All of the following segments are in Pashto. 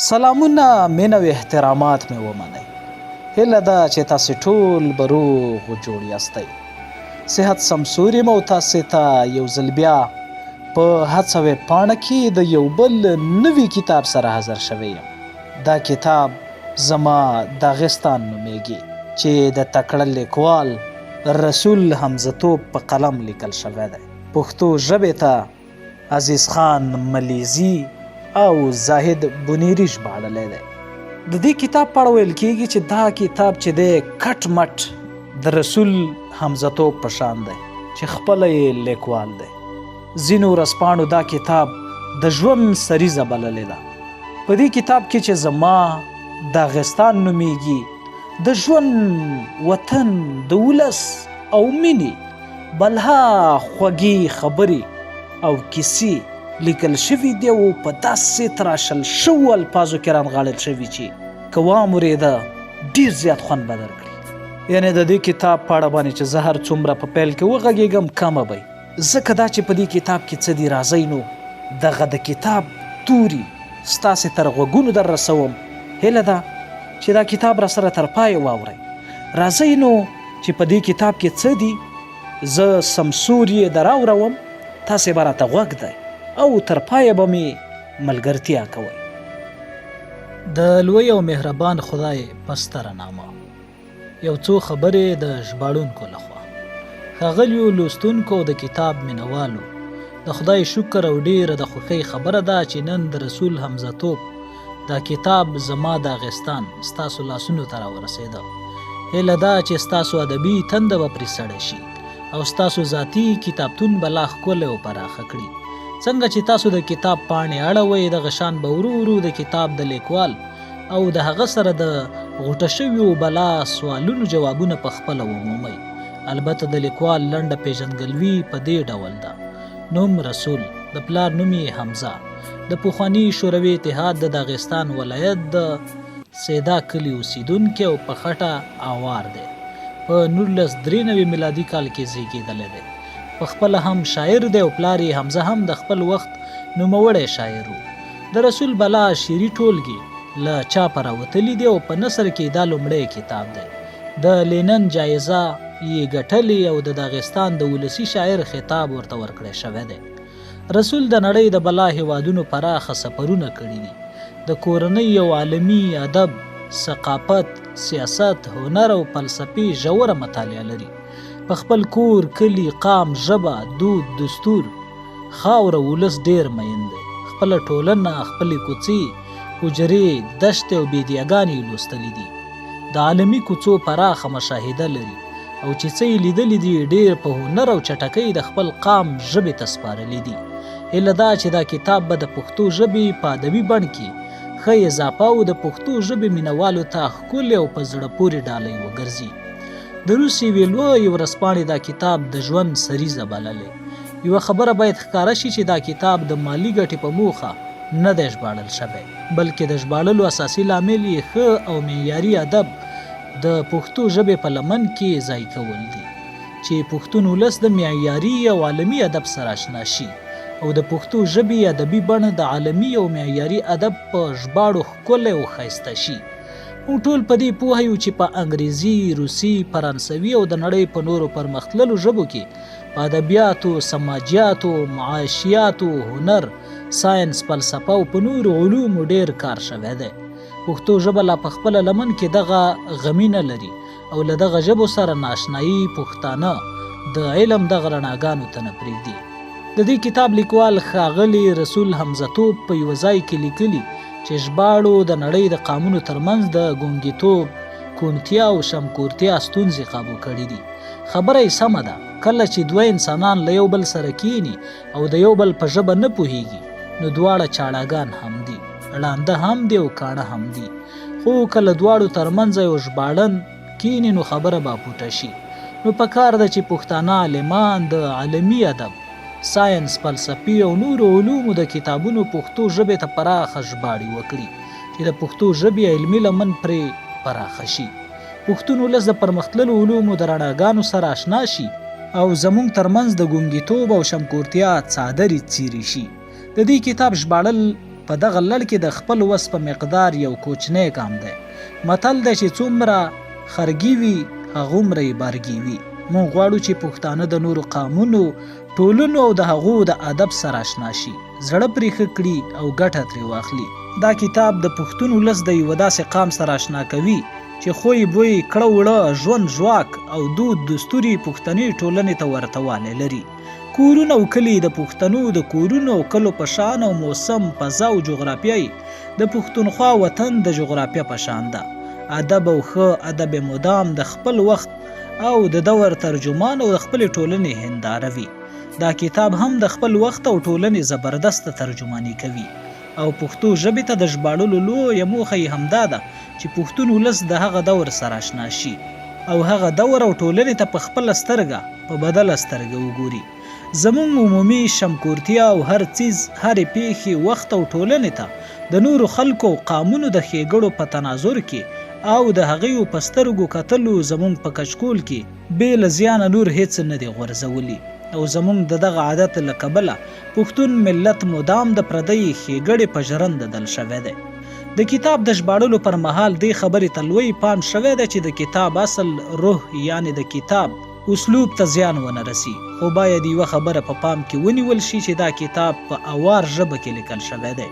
سلامونه مینه او احترامات مې ومنئ. هیله ده چې تاسې ټول به روغ و جوړ یاستئ. صحت سمسوري مو تاسې ته یو ځل بیا په هڅه ویبپاڼه کې د یو بل نوي کتاب سره حاضر شوی یم. دا کتاب زما داغستان نومیږي چې د تکړه لیکوال رسول حمزه توپ په قلم لیکل شوی دی. پښتو ژبې ته عزیز خان ملیزي او زاهد بنیری ژباړلی دی. د دې کتاب په اړه ویل کېږي چې دا کتاب چې دی کټ مټ د رسول حمزه توپ په شان دی چې خپله یې لیکوال دی. ځینو ورځپاڼو دا کتاب د ژوند سریزه بللې ده. په دې کتاب کې چې زما داغستان نومیږي، د ژوند، وطن، د ولس او مینې بلها خوږې خبرې او کیسې لیکل شوي دي او په داسې تراشل شوو الفاظو کې رانغاړل شوي چې که واورېده ډېر زیات خوند به درکړي. یعنې د دې کتاب په اړه باندې چې زه هر څومره په پیل کې وغږېږم کمه به ځکه دا چې په دې کتاب کې څه دي راځئ نو دغه د کتاب توري ستاسې تر غوږونو در رسوم. هیله ده چې دا کتاب را سره تر پایه واورئ. راځئ نو چې په دې کتاب کې څه دي زه سمسور یې در اوروم، تاسې به راته غوږ دی او تر پایه به مې ملګرتیا کوئ. د لوی او مهربان خدای په ستره نامه. یو څو خبرې د ژباړونکو لخوا. ښاغلیو لوستونکو او د کتاب مینوالو، د خدای شکر او ډیره د خوښۍ خبره ده چې نن د رسول حمزه توپ دا کتاب زما داغستان ستاسو لاسونو ته راورسېده. هیله ده چې ستاسو ادبي تنده به پرې سړه شي او ستاسو ذاتي کتابتون به لا ښکلی او پراخه کړي. څنګه چې تاسو د کتاب پاڼې اړوئ دغه شان به ورو ورو د کتاب د لیکوال او د هغه سره د غوټه شویو بلا سوالونو جوابونه په خپله ومومئ. البته د لیکوال لنډه پیژندګلوي په دې ډول ده: نوم رسول، د پلار نوم یې حمزه، د پخواني شوروي اتحاد د داغستان ولایت د سیدا کلي اوسیدونکی او په خټه آوار دی. په 1993 میلادي کال کې زیږېدلی دی. په خپله هم شاعر دی او پلار یې حمزه هم د خپل وخت نوموړی شاعر و. د رسول بلا شعري ټولګې له چاپه راوتلي دي او په نثر کې دا لومړی کتاب دی. د لینن جایزه یې ګټلې او د داغستان د ولسي شاعر خطاب ورته ورکړی شوی دی. رسول د نړۍ د بلا هیوادونو پراخه سفرونه کړي دي. د کورنۍ او عالمي ادب، ثقافت، سیاست، هنر او فلسفې ژوره مطالعه لري. په خپل کور، کلی، قام، ژبه، دود، دستور، خاوره، ولس ډېر مین دی. خپله ټولنه، خپلې کوڅې، حجرې، دشتې او بیدیاګانې لوستلي دي. د عالمي کوڅو پراخه مشاهده لري او چې څه یې لیدلي دي ډېر په هنر او چټکۍ د خپل قام ژبې ته سپارلي دي. هیله ده چې دا کتاب به د پښتو ژبې په ادبي بڼ کې ښه اضافه او د پښتو ژبې مینوالو ته ښکلې او په زړه پورې ډالۍ وګرځي. د روس یوې لویې ورځپاڼې دا کتاب د ژوند سریزه بللی. یوه خبره باید ښکاره شي چې دا کتاب د مالي ګټې په موخه نه دی ژباړل شوی، بلکې د ژباړلو اساسي لامل یې ښه او معیاري ادب د پښتو ژبې په لمن کې ځای کول دي چې پښتون ولس د معیاري او عالمي ادب سره اشنا شي او د پښتو ژبې ادبي بڼه د عالمي او معیاري ادب په ژباړو ښکلی او ښایسته شي. موږ ټول په دې پوه یو چې په انګریزي، روسي، فرانسوي او د نړۍ په نورو پرمختللو ژبو کې په ادبیاتو، سماجیاتو، معاشیاتو، هنر، ساینس، فلسفه او په نورو علومو ډېر کار شوی دی. پښتو ژبه لا په خپله لمن کې دغه غمینه لري او له دغه ژبو سره ناشنایي پښتانه د علم دغه رڼاګانو ته نه پرېږدي. د دې کتاب لیکوال ښاغلی رسول حمزه توپ په یوه ځای کې لیکلي چې ژباړو د نړۍ د قامونو ترمنځ د ګونګیتوب، کونتیا او شمکورتیا ستونزې قابو کړي دي. خبره یې سمه ده، کله چې دوه انسانان له یو بل سره کینی او د یو بل په ژبه نه پوهیږي نو دواړه چاړاګان هم دي، ړانده هم دي او کاڼه هم دي. خو کله دواړو ترمنځ یو ژباړن کینی نو خبره به پوټه شي. نو پکار ده چې پښتانه عالمان د عالمي ادب، ساینس، فلسفي او نورو علومو د کتابونو پښتو ژبې ته پراخه ژباړې وکړي چې د پښتو ژبې علمي لمن پرې پراخه شي. پښتون ولس د پرمختللو علومو د رڼاګانو سره اشنا شي او زموږ ترمنځ د ګونګیتوب او شمکورتیا څادرې څیرې شي. د دې کتاب ژباړل په دغه لړ کې د خپل وس په مقدار یو کوچنی ګام دی. متل دی چې څومره خرګي وي هغومره یې بارګي وي. موږ غواړو چې پښتانه د نورو قامونو، ټولنو او د هغو د ادب سره اشنا شي، زړه پرې ښه کړي او ګټه ترې واخلي. دا کتاب د پښتون ولس د یوه داسې قام سره اشنا کوي چې خوی بوی، کړه وړه، ژوند ژواک او دود دستوري پښتني ټولنې ته ورته والی لري. کورونه او کلي د پښتنو د کورونو او کلو په شان او موسم، فضا او جغرافیه د پښتونخوا وطن د جغرافیه په شان ده. ادب او ښه ادب مدام د خپل وخت او د دور ترجمان او د خپل ټولنې هنداره وي. دا کتاب هم د خپل وخت او ټولنې زبردست ترجمانی کوي او پښتو ژبې ته د ژباړلو لویه موخه یې همدا ده چې پښتون ولس د هغه دور سره اشنا شي او هغه دور او ټولنې ته په خپله سترګه په بدله سترګه وګوري. زموږ عمومي شمکورتیا او هر څیز، هرې پیښې، وخت او ټولنې ته د نورو خلکو او قامونو د ښېګړو په تناظر کې او د هغیو په سترګو کتلو زموږ په کچکول کې بې له زیانه نور هیڅ نه دی غورځولی او زموږ د دغه عادت له کبله پښتون ملت مدام د پردۍ ښېګړې په ژرنده دل شوی دی. د کتاب د ژباړلو پر مهال دې خبرې ته لوی پام شوی دی چې د کتاب اصل روح یعنی د کتاب اسلوب ته زیان ونه رسی، خو باید یوه خبره په پام کې ونیول شي چې دا کتاب په اوار ژبه کې لیکل شوی دی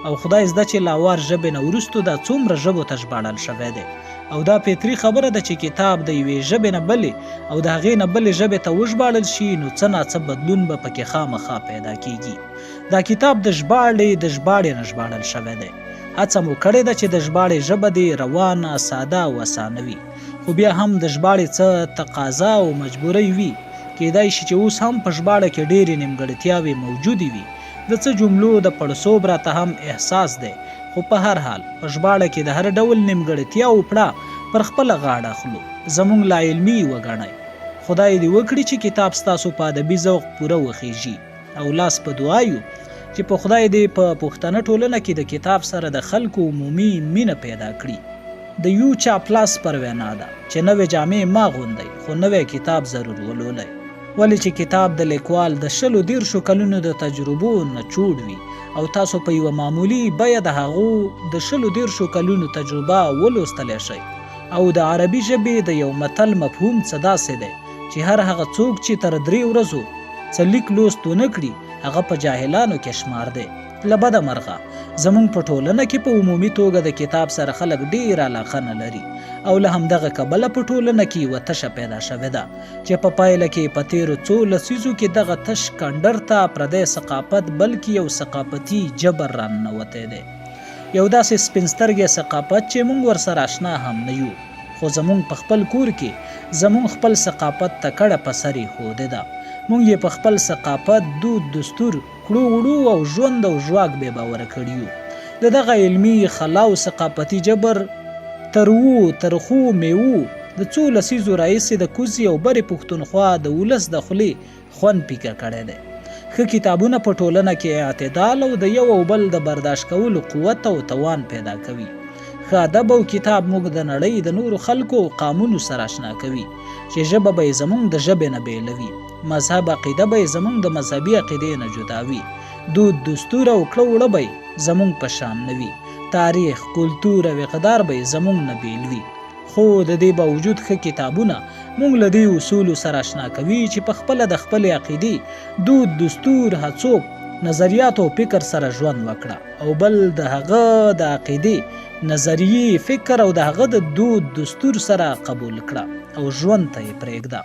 او خدای زده چې له اوار ژبې نه وروستو دا څومره ژبو ته ژباړل شوی دی. او دا فطري خبره ده چې کتاب د یوې ژبې نه بلې او د هغې نه بلې ژبې ته وژباړل شي نو څه ناڅه بدلون به پکې خامخا پیدا کیږي. دا کتاب د ژباړې نه ژباړل شوی دی. هڅه مو کړې ده چې د ژباړې ژبه دې روانه، ساده او اسانه وي، خو بیا هم د ژباړې څه تقاضا او مجبورۍ وي. کیدای شي چې اوس هم په ژباړه کې ډېرې نیمګړتیاوې موجودې وي. د څه جملو د پړسوب راته هم احساس دی، خو په هر حال په ژباړه کې د هر ډول نیمګړتیاو پړه پر خپله غاړه اخلو. زموږ لا علمي وګڼئ. خدای دې وکړي چې کتاب ستاسو په ادبي ذوق پوره وخیږي او لاس په دعایو چې په خدای دې په پښتنه ټولنه کې د کتاب سره د خلکو عمومي مینه پیدا کړي. د یو چاپلاس پر وینا ده چې نوې جامې ما غوندئ خو نوی کتاب ضرور ولولئ، ولې چې کتاب د لیکوال د 130 کلونو د تجربو نچوړ وي او تاسو په یوه معمولي بیه د هغو د 130 کلونو تجربه ولوستلی شئ. او د عربي ژبې د یو متل مفهوم څه داسې دی چې هر هغه څوک چې تر 3 ورځو څه لیک لوست ونه کړي هغه په جاهلانو کې شمار دی. له بده مرغه زموږ په ټولنه کې په عمومي توګه د کتاب سره خلک ډېر علاقه نه لري او له همدغه کبله په ټولنه کې یوه تشه پیدا شوې ده چې په پایله کې په تېرو څو لسیزو کې دغه تش کنډر ته پردی ثقافت بلکې یو ثقافتي جبر راننوتی دی. یو داسې سپین سترګی ثقافت چې موږ ورسره اشنا هم نه یو، خو زموږ په خپل کور کې زموږ خپل ثقافت ته کډه په سر ایښودې ده. موږ یې په خپل ثقافت، دود، دستور، کړو وړو او ژوند او ژواک بې باوره کړي یو. د دغه علمي خلا او ثقافتي جبر تروو ترخو میوو د څو لسیزو راهیسې د کوزي او برې پښتونخوا د ولس د خولې خوند پیکه کړی دی. ښه کتابونه په ټولنه کې اعتدال او د یو او بل د برداشت کولو قوت او توان پیدا کوي. ښه ادب او کتاب موږ د نړۍ د نورو خلکو او قامونو سره اشنا کوي چې ژبه به یې زموږ د ژبې نه بیلوي، مذهب عقیده به یې زموږ د مذهبي عقیدې نه جدا وي، دود دستور او کړه وړه به یې زموږ په شان نه وي، تاریخ، کلتور او اقدار به یې زموږ نه بیل وي. خو د دې باوجود ښه کتابونه موږ له دې اصولو سره اشنا کوي چې په خپله د خپلې عقیدې، دود دستور، هڅوب، نظریات او فکر سره ژوند وکړه او بل د هغه د عقیدې، نظریې، فکر او د هغه د دود دستور سره قبول کړه او ژوند ته یې پرېږده.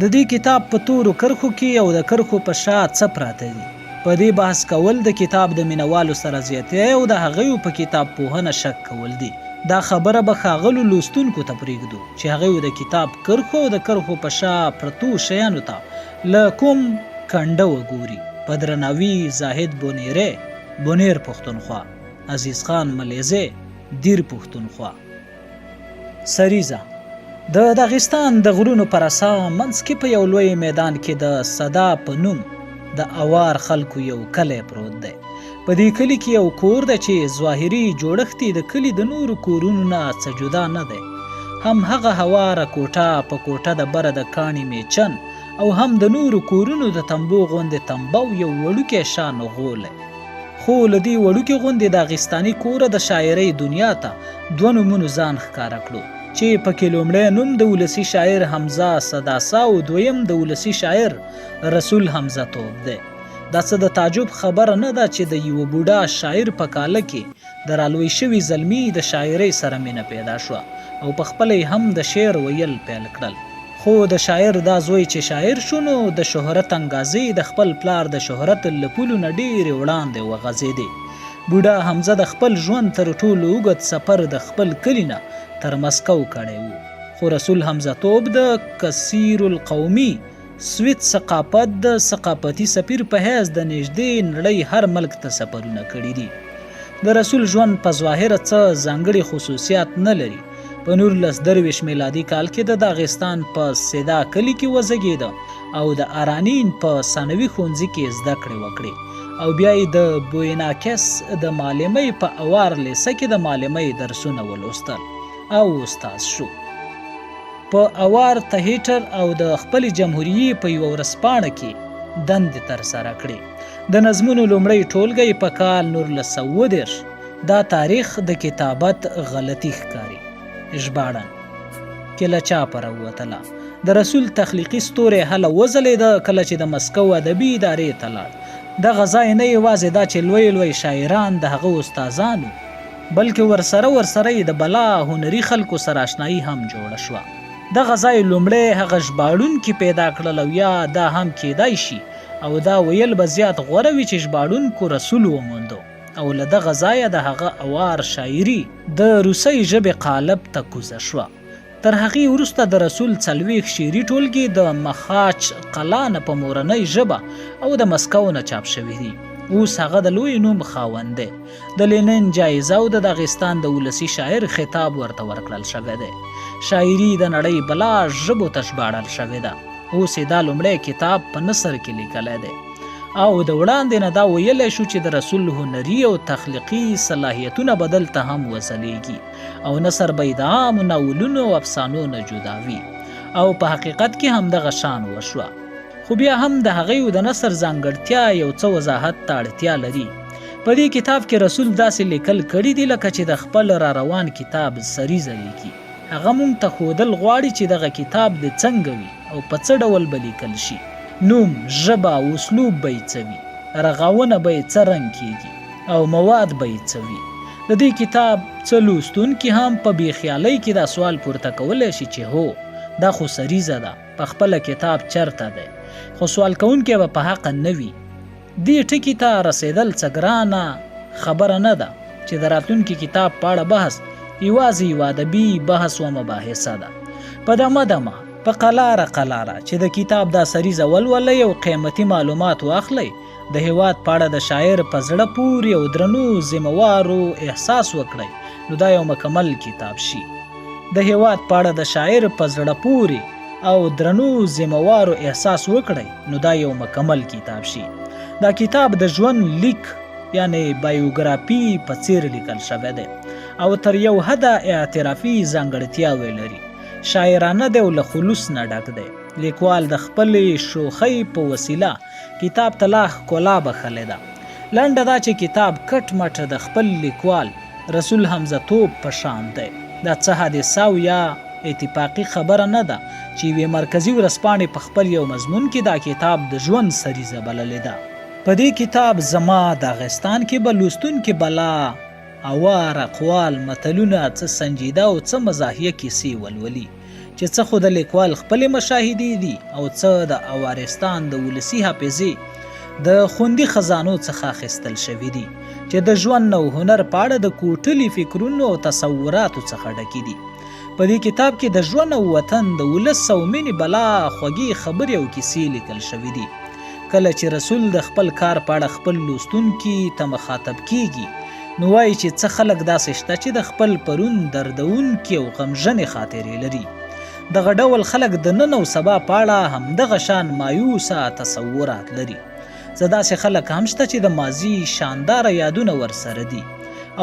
د دې کتاب په تورو کرښو کې او د کرښو په شا څه پراته دي. په دې بحث کول د کتاب د مینوالو سره زیاتی او د هغوی په کتاب پوهنه شک کول دي. دا خبره به ښاغلو لوستونکو ته پرېږدو چې هغوی د کتاب کرښو او د کرښو په شا پرتو شیانو ته له کوم کنډه وګوري. په درناوي زاهد بونیری، بونیر پښتونخوا، عزیز خان ملیزی، دیر پښتونخوا. سریزه د داغستان د غرونو پر اسا منځ کې په یو لوی میدان کې د صدا په نوم د اوار خلکو یو کلی پروت دی. په دې کلي کې یو کور دی چې ظاهري جوړښت یې د کلي د نورو کورونو نه څه جدا نه دی. هم هغه هواره کوټه په کوټه د بره د کاڼي میچن او هم د نورو کورونو د تنبو غوندې تنبو یو وړوکی شان غول. خو له دې وړوکې غوندې داغستاني کوره د شاعرۍ دنیا ته 2 نومونو ځان ښکاره کړو چې پکې لومړی نوم د ولسي شاعر حمزه صداسا او دویم د ولسي شاعر رسول حمزه توب دی. دا څه د تعجب خبره نه ده چې د یوه بوډا شاعر په کاله کې د رالوی شوي زلمي د شاعرۍ سره مینه پیدا شوه او په خپله هم د شعر ویل پیل کړل. خو د شاعر دا زوی چې شاعر شو نو د شهرت انګازې د خپل پلار د شهرت له پولو نه ډېرې وړاندې وغځېدې. بوډا حمزه د خپل ژوند تر ټولو اوږد سفر د خپل کلي نه تر مسکو کړی و. خو رسول حمزه توب د کثیر القومي سویت ثقافت د ثقافتي سفیر په حیث د نږدې نړۍ هر ملک ته سفرونه کړي دي. د رسول ژوند په ظاهره څه ځانګړي خصوصیات نه لري. په 1923 میلادي کال کې د داغستان په سیدا کلي کې وزیږېده او د ارانین په ثانوي ښوونځي کې زده کړې وکړې او بیا یې د بویناکس د معلمۍ په اوار لیسه کې د معلمۍ درسونه ولوستل او استاد شو. په اوار تهیټر او د خپل جمهوریې په یوه ورځپاڼه کې دندې ترسره کړې. د نظمونو لومړی ټولګی په کال 1920 دا تاریخ د کتابت غلطي ښکاري. ژباړن کې له چاپه راووتله. د رسول تخلیقي ستوری هله وځلېده کله چې د مسکو ادبي ادارې ته لاړ. دغه ځای نه یوازې دا چې لوی لوی شاعران د هغه استادانو بلکې ورسره یې د بلا هنري خلکو سره آشنایي هم جوړه شوه. دغه ځای لومړی هغه ژباړونکي پیدا کړل او یا دا هم کیدای شي او دا ویل به زیات غوره وي چې ژباړونکو رسول وموندو او له دغه ځایه د هغه اوار شاعري د روسۍ ژبې قالب ته کوزه شوه. تر هغې وروسته د رسول 40 شعري ټولګې د مخاچ قلا نه په مورنۍ ژبه او د مسکو نه چاپ شوي دي. اوس هغه د لوی نوم خاوند دی. د لینن جایزه او د داغستان د ولسي شاعر خطاب ورته ورکړل شوی دی. شاعري د نړۍ بلا ژبو ته ژباړل شوې ده. اوس یې دا لومړی کتاب په نثر کې لیکلی دی او د وړاندې نه دا ویلی شو چې د رسول هنري او تخلیقي صلاحیتونه به دلته هم وځلیږي او نثر به یې د عامو ناولونو او افسانو نه جدا وي او په حقیقت کې هم دغه شان وشوه. خو بیا هم د هغې د نثر ځانګړتیا یو څه وضاحت ته اړتیا لري. په دې کتاب کې رسول داسې لیکل کړي دي لکه چې د خپل را روان کتاب سریزه لیکي. هغه موږ ته ښودل غواړي چې دغه کتاب د څنګه وي او په څه ډول به لیکل شي. نوم، ژبه او اسلوب به یې څه وي، رغونه به یې څه رنګ کیږي او مواد به یې څه وي. د دې کتاب څه لوستونکي هم په بېخیالۍ کې دا سوال پورته کولی شي چې هو دا خو سریزه ده، په خپله کتاب چرته دی. خو سوال کوونکی به په حقه نه وي. دې ټکي ته رسېدل څه ګرانه خبره نه ده چې د راتلونکي کتاب په اړه بحث یوازې یو ادبي بحث و مباحثه ده. په دمه په قلاره چې د کتاب دا سریزه ولولئ او قیمتي معلومات واخلئ، د هیواد په اړه د شاعر په زړه پورې او درنو ذمهوارو احساس وکړئ نو دا یو مکمل کتاب شي. د هیواد په اړه د شاعر په زړه پورې او درنو ذمهوارو احساس وکړئ نو دا یو مکمل کتاب شي. دا کتاب د ژوند لیک یعنی بایوګرافي په څیر لیکل شوی دی او تر یو حده اعترافي ځانګړتیاوې لري. شاعرانه دی او له خلوص نه ډک دی. لیکوال د خپلې شوخۍ په وسیله کتاب ته لا ښکلا بخښلې ده. لنډه دا چې کتاب کټ مټ د خپل لیکوال رسول حمزه توب په شان دی. دا څه حادثه او یا اتفاقي خبره نه ده چې یوې مرکزي ورځپاڼې په خپل یو مضمون کې دا کتاب د ژوند سریزه بللې ده. په دې کتاب زما داغستان کې به لوستونکي بلا اوار اقوال متلونه څه سنجیده او څه مزاحیه کیسې ولولي چې څه خو د لیکوال خپلې مشاهدې دي او څه د اوارستان د ولسي حافظې د خوندي خزانو څخه اخیستل شوي دي چې د ژوند او هنر په اړه د کوټلي فکرونو او تصوراتو څخه ډکي دي. په دې کتاب کې د ژوند او وطن د ولس او مینې بلا خوږې خبرې او کیسې لیکل شوي دي. کله چې رسول د خپل کار په اړه خپل لوستونکي ته مخاطب کیږي نو وایي چې څه خلک داسې شته چې د خپل پرون دردونکي او غمژنې خاطرې لري. دغه ډول خلک د نن او سبا په اړه همدغه شان مایوسه تصورات لري. زه داسې خلک هم شته چې د ماضي شانداره یادونه ورسره دي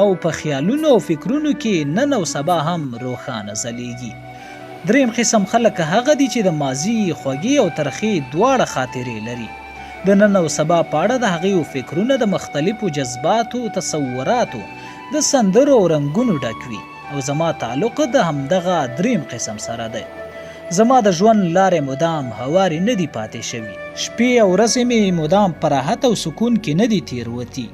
او په خیالونو او فکرونو کې نن او سبا هم روښانه ځلیږي. دریم قسم خلک هغه دي چې د ماضي خوږې او ترخې دواړه خاطرې لري. د نن او سبا په اړه د هغې فکرونه د مختلفو جذباتو، تصوراتو، د سندرو او رنګونو ډک وي او زما تعلق د همدغه دریم قسم سره دی. زما د ژوند لارې مدام هوارې نه دي پاتې شوي، شپې او ورځې مې مدام په راحت او سکون کې نه دي تیروتي.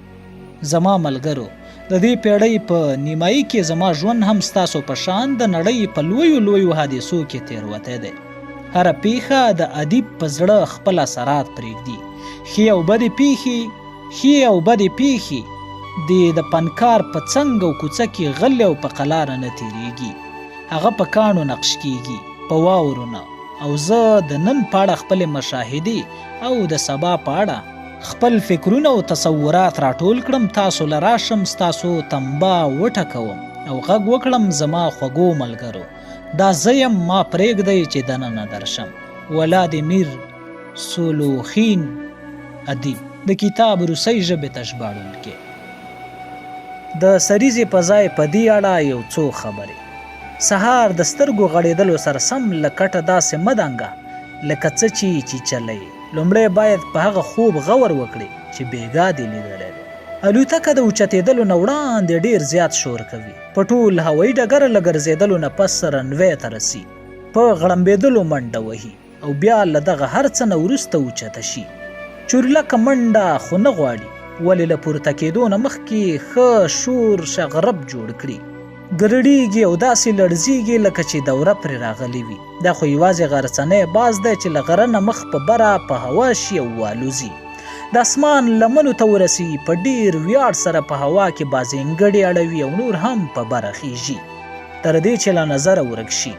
زما ملګرو، د دې پیړۍ په نیمایي کې زما ژوند هم ستاسو په شان د نړۍ په لویو حادثو کې تیروتی دی. هره پیښه د ادیب په زړه خپل اثرات پرېږدي. ښې او بدې پیښې د پنکار په څنګ او کوڅه کې غلې او په قلاره نه تیریږي. هغه په کاڼو نقش کیږي، په واورو نه. او زه د نن په اړه خپلې مشاهدې او د سبا په اړه خپل فکرونه او تصورات راټول کړم، تاسو له راشم، ستاسو تنبا وټکوم او غږ وکړم زما خوږو ملګرو. دا زه یم، ما پرېږدئ چې دننه درشم. ولادیمیر سولوخین ادیب، د کتاب روسۍ ژبې ته ژباړونکی. د سریزې په ځای په دې اړه یو څو خبرې. سهار د سترګو غړېدلو سره سم له کټه داسې مه دنګه لکه څه چې چیچلی. لومړی باید په هغه خوب غور وکړي چې بېګا دې لیدلی دی. الوتکه د اوچتېدلو نه وړاندې ډېر زیات شور کوي. په ټول هوایي ډګر له ګرځېدلو نه پس رنوی ته رسي، په غړمبېدلو منډه وهي او بیا له دغه هر څه نه وروسته اوچته شي. چورلکه منډه خو نه غواړي، ولې له پورته کېدو نه مخکې ښه شور شغرب جوړ کړي. ګرړېږي او داسې لړزېږي لکه چې دوره پرې راغلې وي. دا خو یوازې غرڅنی باز دی چې له غره نه مخ په بره په هوا شي او والوزي. د اسمان لمنو ته ورسي، په ډېر ویاړ سره په هوا کې بازنګړې اړوي او نور هم په بره خیژي تر دې چې له نظره ورک شي.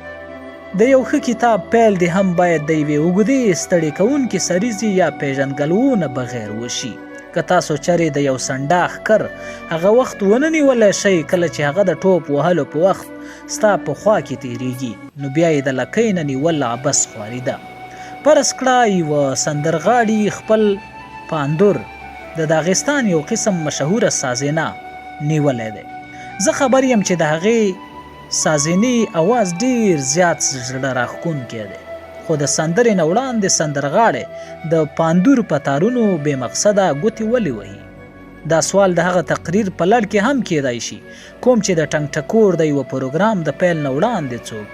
د یو ښه کتاب پیل دې هم باید د یوې اوږدې ستړې کوونکې سریزې یا پیژنګلوو نه بغیر وشي. که تاسو چرې د یو سنډا ښکر هغه وخت ونه نیولی شئ کله چې هغه د ټوپ وهلو په وخت ستا په خوا کې تیریږي، نو بیا یې د لکۍ نه نیول عبث خواري ده. فرض کړه یوه سندرغاړي خپل پاندور د داغستان یو قسم مشهوره سازینا نیولی دی. زه خبر یم چې د هغې سازینې اواز ډېر زیات زړه راښکونکی دی، خو د سندرې نه وړاندې سندرغاړی د پاندور په تارونو بې مقصده ګوتې ولې وهي؟ دا سوال د هغه تقریر په لړ کې هم کیدای شي کوم چې د ټنګ ټکور د یوه پروګرام د پیل نه وړاندې څوک.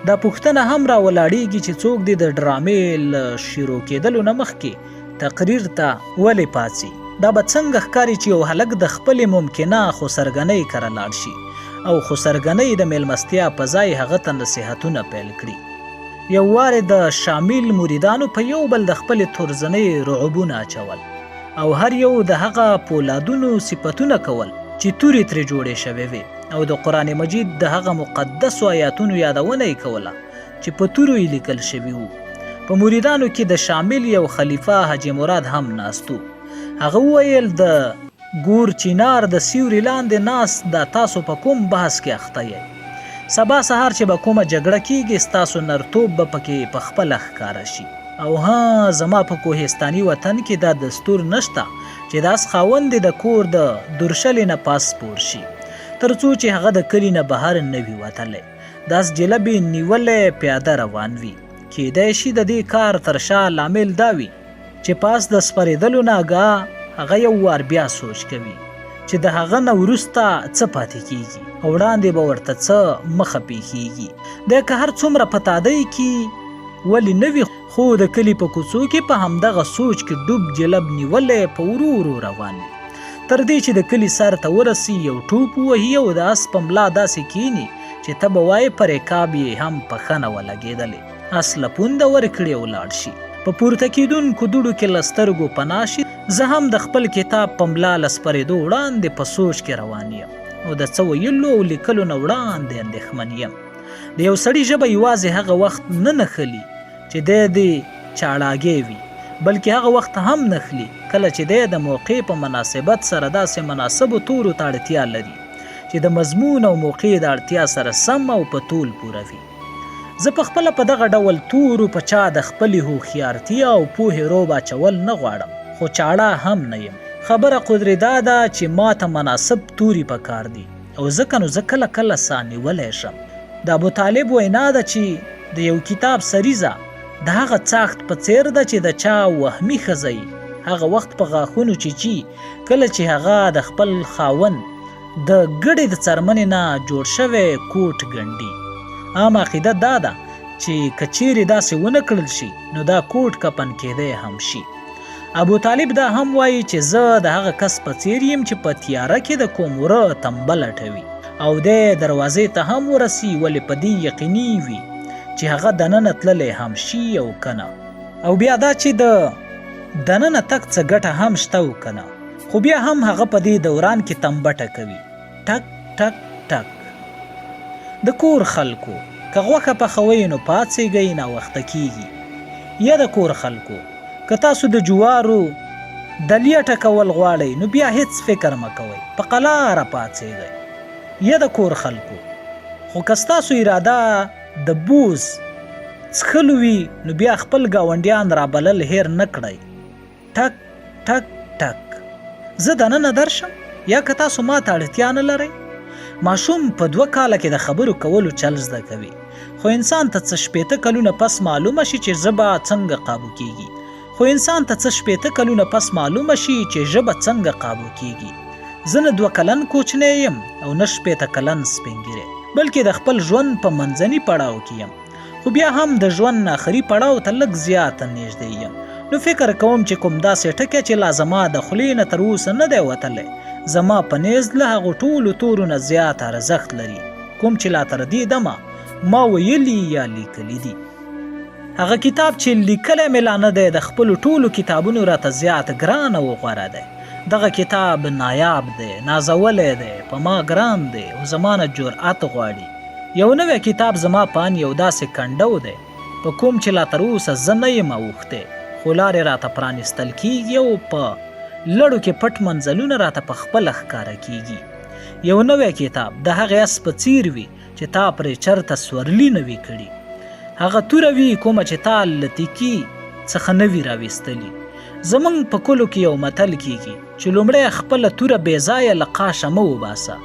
دا پوښتنه هم راولاړېږي چې څوک دې د ډرامې له شروع کېدلو نه مخکې تقریر ته ولې پاڅي؟ دا به څنګه ښکاري چې یو هلک د خپلې ممکنه خسرګنۍ کره لاړ شي او خسرګنۍ د میلمستیا په ځای هغه ته نصیحتونه پیل کړي. یو وارې د شامل مریدانو په یو بل د خپلې تورزنۍ رعبونه اچول او هر یو د هغه پولادونو صفتونه کول چې تورې ترې جوړې شوې وې او د قرآن مجید د هغه مقدسو آیاتونو یادونه یې کوله چې په تورو یې لیکل شوي وو. په مریدانو کې د شامل یو خلیفه حاجي مراد هم ناستو. هغه وویل د ګور چینار د سیوري لاندې ناست دا تاسو په کوم بحث کې اخته یئ؟ سبا سهار چې به کومه جګړه کیږي ستاسو نرتوب به پکې په خپله ښکاره شي. او ها زما په کوهستاني وطن کې دا دستور نشته چې داس خاوند د کور د درشلې نه پاس پور شي تر څو چې هغه د کلي نه بهر نه وي وتلی. داس جلبې نیولی پیاده روان وي. کیدای شي د دې کار تر شا لامل دا وي چې پاس د سپرېدلو نه آګاه هغه یو وار بیا سوچ کوي چې د هغه نه وروسته څه پاتې کیږي او وړاندې به ورته څه مخه پیښیږي. دی که هر څومره په تادۍ کې ولې نه وي خو د کلي په کوڅو کې په همدغه سوچ کې ډوب جلب نیولی په ورو ورو روان وي تر دې چې د کلي سر ته ورسي یو ټوپ ووهي او د اس په ملا داسې کیني چې ته به وایې په رکاب یې هم په ښه نه ولګېدلې. اس له پونده ورکړي او لاړ شي. په پورته کېدونکو دوړو کې له سترګو پناه شي. زه هم د خپل کتاب په ملا له سپرېدو وړاندې په سوچ کې روان یم او د څه ویلو او لیکلو نه وړاندې اندېښمن یم. د یو سړي ژبه یوازې هغه وخت نه نښلي چې دی دې چاړاګی وي، بلکې هغه وخت هم نښلي کله چې دی د موقع په مناسبت سره داسې مناسبو تورو ته اړتیا لري چې د مضمون او موقع د اړتیا سره سم او په طول پوره وي. زه په خپله په دغه ډول تورو په چا د خپلې هوښیارتیا او پوهې روب اچول نه غواړم، خو چاړه هم نه یم. خبره قدرې دا ده چې ما ته مناسب توري پکار دي او ځکه نو زه کله کله سا نیولی شم. د ابوطالب وینا ده چې د یو کتاب سریزه د هغه څاښت په څیر ده چې د چا وهمي ښځی هغه وخت په غاښونو چیچي کله چې هغه د خپل خاوند د ګډې د څرمنې نه جوړ شوی کوټ ګنډي. عام عقیده دا ده چې که چیرې داسې ونه کړل شي نو دا کوټ کفن کیدی هم شي. ابو طالب دا هم وایي چې زه د هغه کس په څیر یم چې په تیاره کې د کوم وره تمبه لټوي او د دروازې ته هم ورسي ولې په دې یقیني وي چې هغه دننه تللی هم شي او کنه. او بیا دا چې د دننه تک څه ګټه هم شته او کنه، خو بیا هم هغه په دې دوران کې تمبه ټکوي. ټک ټک ټک. د کور خلکو که غوښه پخوئ نو پاڅېږئ ناوخته کیږي. یا د کور خلکو که تاسو د جوارو دلیه ټکول غواړئ نو بیا هیڅ فکر مه کوئ، په قلاره پاڅېږئ. یا د کور خلکو خو که ستاسو اراده د بوز څښلو وي نو بیا خپل ګاونډیان رابلل هیر نه کړئ. ټک ټک ټک. زه دننه درشم یا که تاسو ما ته اړتیا نه لرئ. ماشوم په 2 کاله کې د خبرو کولو چل زده کوي، خو انسان ته څه 80 کلونه پس معلومه شي چې ژبه څنګه قابو کیږي. زه نه 2 کلن کوچنی یم او نه 80 کلن سپینګیری، بلکې د خپل ژوند په منځني پړاو کې یم، خو بیا هم د ژوند آخري پړاو ته لږ زیات نږدې یم. نو فکر کوم چې کوم داسې ټکی چې لا زما د خولې نه تر اوسه نه دی وتلی زما په نیز له هغو ټولو تورو نه زیات ارزښت لري کوم چې لا تر دې دمه ما ویلي یا لیکلي دي. هغه کتاب چې لیکلی مې لا نه دی د خپلو ټولو کتابونو راته زیات ګران او غوره دی. دغه کتاب نایاب دی، نازولی دی، په ما ګران دی او زما نه جرأت غواړي. یو نوی کتاب زما په ان یو داسې کنډو دی په کوم چې لا تر اوسه زه نه یم اوښتی، خو لارې راته پرانیستل کیږي او په لړو کې پټ منزلونه راته په خپله ښکاره کیږي. یو نوی کتاب د هغې اس په څیر وي چې تا پرې چرته سورلي نه وي کړي، هغه توره وي کومه چې تا له تیکي څخه نه وي راویستلي. زمونږ په کلو کې یو متل کیږي چې لومړی خپله توره بې ځایه له قاشه مه وباسه،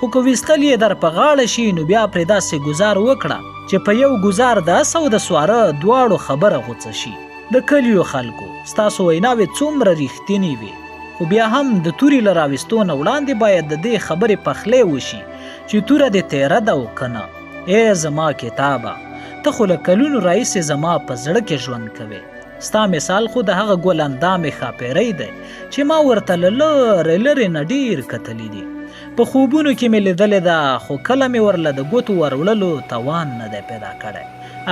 خو که ویستل یې در په غاړه شي نو بیا پرې داسې ګزار وکړه چې په یو ګزار د اس او د سواره دواړو خبره غوڅه شي. د کلیو خلکو ستاسو ویناوې څومره ریښتینې وي، خو بیا هم د تورې له راویستو نه وړاندې باید د دې خبرې پخلی وشي چې توره دې تیره ده او که نه. ای زما کتابه، ته خو له کلونو راهیسې زما په زړه کې ژوند کوې. ستا مثال خو د هغه ګل اندامې ښاپیری دی چې ما ورته له لرې لرې نه ډېر کتلی دي. په خوبونو کې مې لیدلې ده، خو کله مې ورله د ګوتو وروړلو توان نه دی پیدا کړی.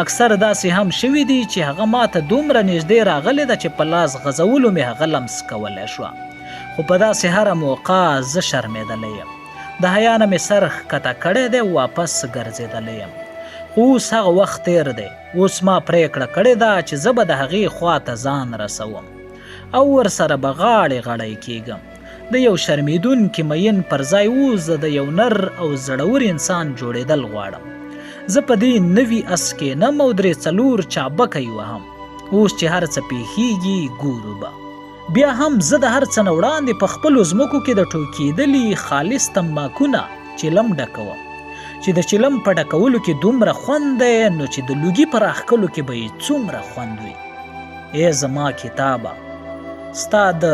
اکثر داسې هم شوي دي چې هغه ما ته دومره نږدې راغلې ده چې په لاس غځولو مې هغه لمس کولی شوه، خو په داسې هره موقع زه شرمېدلی یم. د حیا نه مې سر ښکته کړی دی، واپس ګرځېدلی یم. خو اوس هغه وخت تیر دی، اوس ما پرېکړه کړې ده چې زه به د هغې خوا ته ځان رسوم او ورسره به غاړې غړی کېږم. د یو شرمېدونکي مین پر ځای اوس زه د یو نر او زړور انسان جوړېدل غواړم. زه په دې نوي اس کښېنم او 3-4 چابکی وهم. اوس چې هر څه پیښیږي ګورو به. بیا هم زه د هر څه نه وړاندې په خپلو ځمکو کې د ټوکېدلي خالص تمباکونه چلم ډکوم چې د چلم په ډکولو کې دومره خوند دی نو چې د لوګي په راښکلو کې به یې څومره خوند وي. ای زما کتابه، ستا د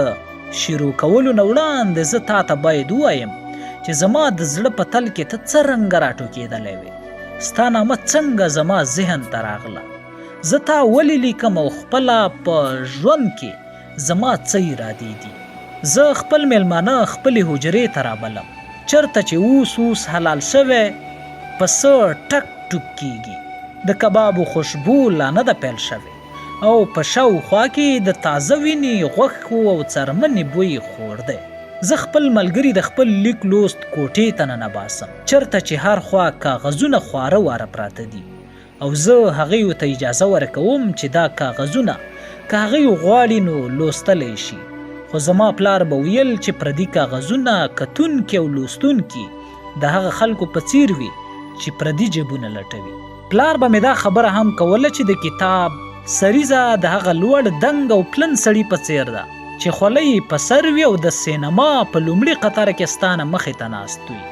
شروع کولو نه وړاندې زه تا ته باید ووایم چې زما د زړه په تل کې ته څه رنګه راټوکېدلی وې. ستا نامه څنګه زما ذهن ته راغله، زه تا ولې لیکم او خپله په ژوند کې زما څه ارادې دي. زه خپل میلمانه خپلې حجرې ته رابلم چرته چې اوس حلال شوی پسه ټک ټوک کیږي، د کبابو خوشبو لا نه ده پیل شوې او په شاوخوا کې د تازه وینې غوښو او څرمنې بوی خور دی. زه خپل ملګري د خپل لیک لوست کوټې ته ننباسم چرته چې هر خوا کاغذونه خواره واره پراته دي او زه هغوی ته اجازه ورکوم چې دا کاغذونه که هغوی غواړي نو لوستلی شي. خو زما پلار به ویل چې پردي کاغذونه کتونکي او لوستونکي د هغه خلکو په څیر وي چې پردي جیبونه لټوي. پلار به مې دا خبره هم کوله چې د کتاب سریزه د هغه لوړ دنګ او پلن سړي په څیر ده چې خولۍ په سر وي او د سینما په لومړي قطار کې ستانه مخې ته ناست وي.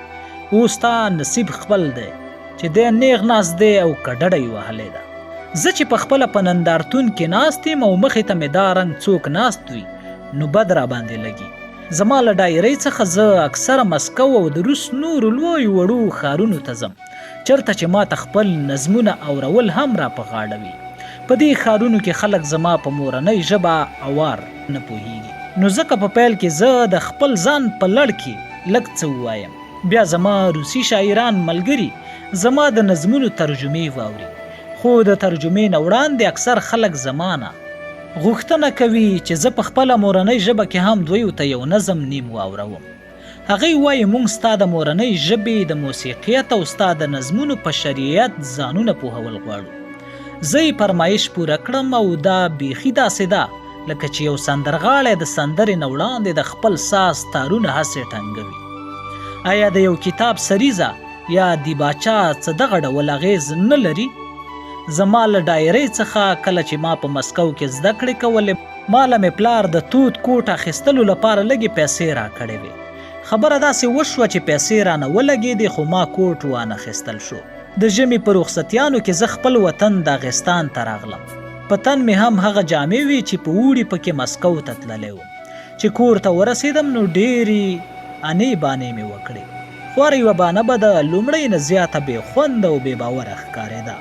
اوس تا نصیب خپل دی چې دی نیغ ناست دی او کډډه یې وهلې ده. زه چې په خپله په نندارتون کې ناست یم او مخې ته مې دا رنګ څوک ناست وي نو بد را باندې لګي. زما له ډایرۍ څخه زه اکثره مسکو او د روس نورو لویو وړو ښارونو ته ځم چېرته چې ما ته خپل نظمونه اورول هم را په غاړه وي. په دې ښارونو کې خلک زما په مورنۍ ژبه اوار نه پوهیږي، نو ځکه په پیل کې زه د خپل ځان په لړ کې لږ څه ووایم. بیا زما روسي شاعران ملګري زما د نظمونو ترجمې واوري، خو د ترجمې نه وړاندې اکثر خلک زما نه غوښتنه کوي چې زه په خپله مورنۍ ژبه کې هم دویو ته یو نظم نیم واوروم. هغوی وایي موږ ستا د مورنۍ ژبې د موسیقیت او ستا د نظمونو په شریعت ځانونه پوهول غواړو. زه یې فرمایش پوره کړم او دا بیخي داسې ده لکه چې یو سندرغاړی د سندرې نه وړاندې د خپل ساز تارونه هسې ټنګوي. آیا د یو کتاب سریزه یا دیباچه څه دغه ډول اغیز نه لري؟ زما له ډایرۍ څخه کله چې ما په مسکو کې زده کړې کولې ما له مې پلار د توت کوټ اخیستلو لپاره لږې پیسې راکړې وې. خبره داسې وشوه چې پیسې رانه ولګېدې خو ما کوټ وانخیستل شو. د ژمي په رخصتیانو کې زه خپل وطن داغستان ته راغلم. په تن مې هم هغه جامې وې چې په اوړي پکې مسکو ته تللی وم. چې کور ته ورسېدم نو ډېرې انې بانې مې وکړې، خو هر یوه بانه به د لومړۍ نه زیاته بې خوند او بې باوره ښکارېده.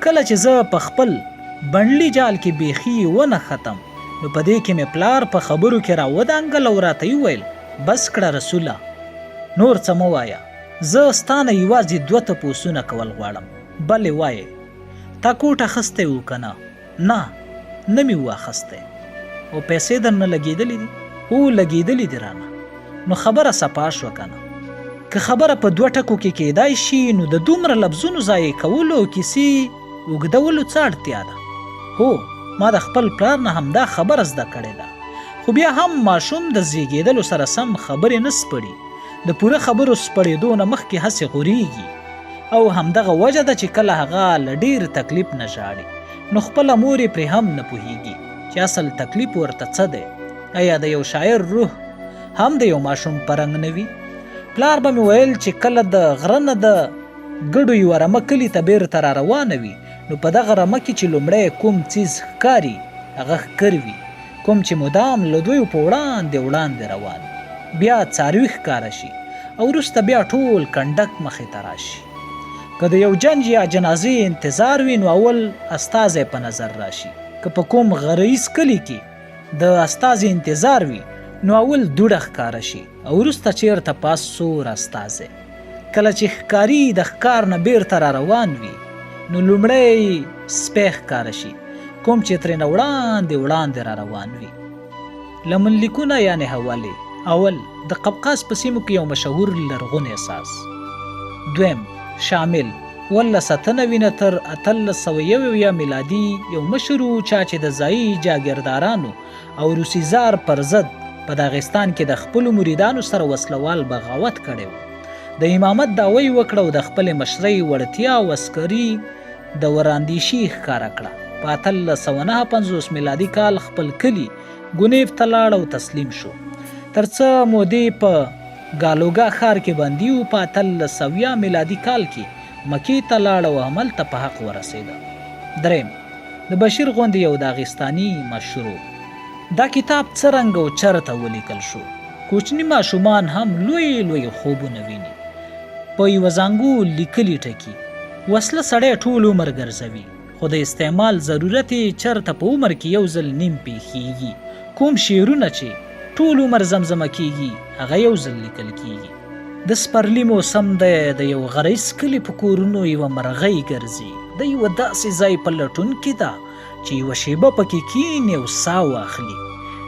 کله چې زه په خپل بنډلي جال کې بیخي ونه ختم نو په دې کې مې پلار په خبرو کې راودانګل او راته وویل بس کړه رسوله، نور څه مه وایه، زه ستا نه یوازې 2 تپوسونه کول غواړم. بلې وایې تا کوټ اخیستی و که نه؟ نه مې و اخیستی. او پیسې درنه لګېدلې دي؟ هو لګېدلې دي رانه. نو خبره صفا شوه که نه؟ که خبره په 2 ټکو کې کېدای شي نو د دومره لفظونو ضایع کولو او کیسې اوږدولو څه اړتیا ده؟ هو ما د خپل پلار نه همدا خبره زده کړې ده، خو بیا هم ماشوم د زیږېدلو سره سم خبرې نه سپړي، د پوره خبرو سپړېدو نه مخکې هسې غورېږي. او همدغه وجه ده چې کله هغه له ډېر تکلیف نه ژاړي نو خپله مور یې پرې هم نه پوهیږي چې اصل تکلیف ورته څه دی. آیا د یو شاعر روح هم د یو ماشوم په رنګ نه وي؟ پلار به مې ویل چې کله د غره نه د ګډو یوه رمه کلي ته بیرته را روانه وي نو په دغه رمه کې چې لومړی کوم څیز ښکاري هغه ښکر وي، کوم چې مدام له دویو په وړاندې روان وي. بیا څاروي ښکاره شي او وروسته بیا ټول کنډک مخې ته راشي. که د یو جنج یا جنازې انتظار وي نو اول استازی په نظر راشي. که په کوم غریز کلي کې د استازي انتظار وي نو اول دوړه ښکاره شي او وروسته چیرته پاس سور استازی. کله چې ښکاري د ښکار نه بیرته را روان وي نو لومړی سپی ښکاره شي، کوم چې ترېنه وړاندې را روان وي. لمنلیکونه یعنې حوالې. اول د قفقاز په سیمو کې یو مشهور لرغونی اساس. دویم شامل 1993 نه تر 1801 میلادي یو مشر و چا چې د ځایي جاګیردارانو او روسیزار پر ضد په داغستان کې د خپلو مریدانو سره وسلوال بغاوت کړی و. د امامت دعوه یې وکړه او د خپلې مشرۍ وړتیا او عسکري د وراندیشي ښکاره کړه. په 1859 میلادي کال خپل کلي ګونیف ته لاړ او تسلیم شو. تر څه مودې په ګالوګا ښار کې بندي و. په 1800 میلادي کال کې مکې ته لاړ او هملته په حق ورسېده. دریم د بشیر غوندې یو داغستاني مشرو. دا کتاب څه رنګ او چرته ولیکل شو؟ کوچني ماشومان هم لوی خوبونه ویني. په یوه زانګو لیکلي ټکي وسله سړی ټول عمر ګرځوي، خو د استعمال ضرورت یې چرته په عمر کې یو ځل نیم پیښیږي. کوم شعرونه چې ټول عمر زمزمه کیږي هغه یو ځل لیکل کیږي. د سپرلي موسم دی، د یو غریز کلي په کورونو یوه مرغۍ ګرځي، د یوه داسې ځای په لټون کې ده چې یوه شیبه پکې کیني او ساه واخلي.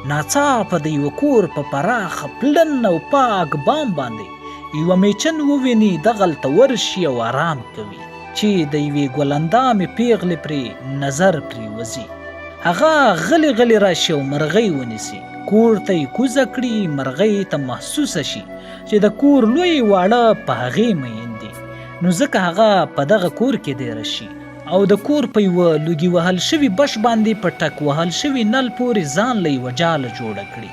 ناڅاپه د یوه کور په پراخه پلن او پاک بام باندې یوه میچن وویني، دغلته ورشي او آرام کوي چې د یوې ګلندامې پیغلې پرې نظر پرېوځي. هغه غلی راشي او مرغۍ ونیسي، کور ته یې کوزه کړي. مرغۍ ته محسوسه شي چې د کور لوی واړه په هغې مین دي، نو ځکه هغه په دغه کور کې دیره شي او د کور په یوه لوګي وهل شوي بش باندې په ټک وهل شوي نل پورې ځان له یوه جاله جوړه کړي.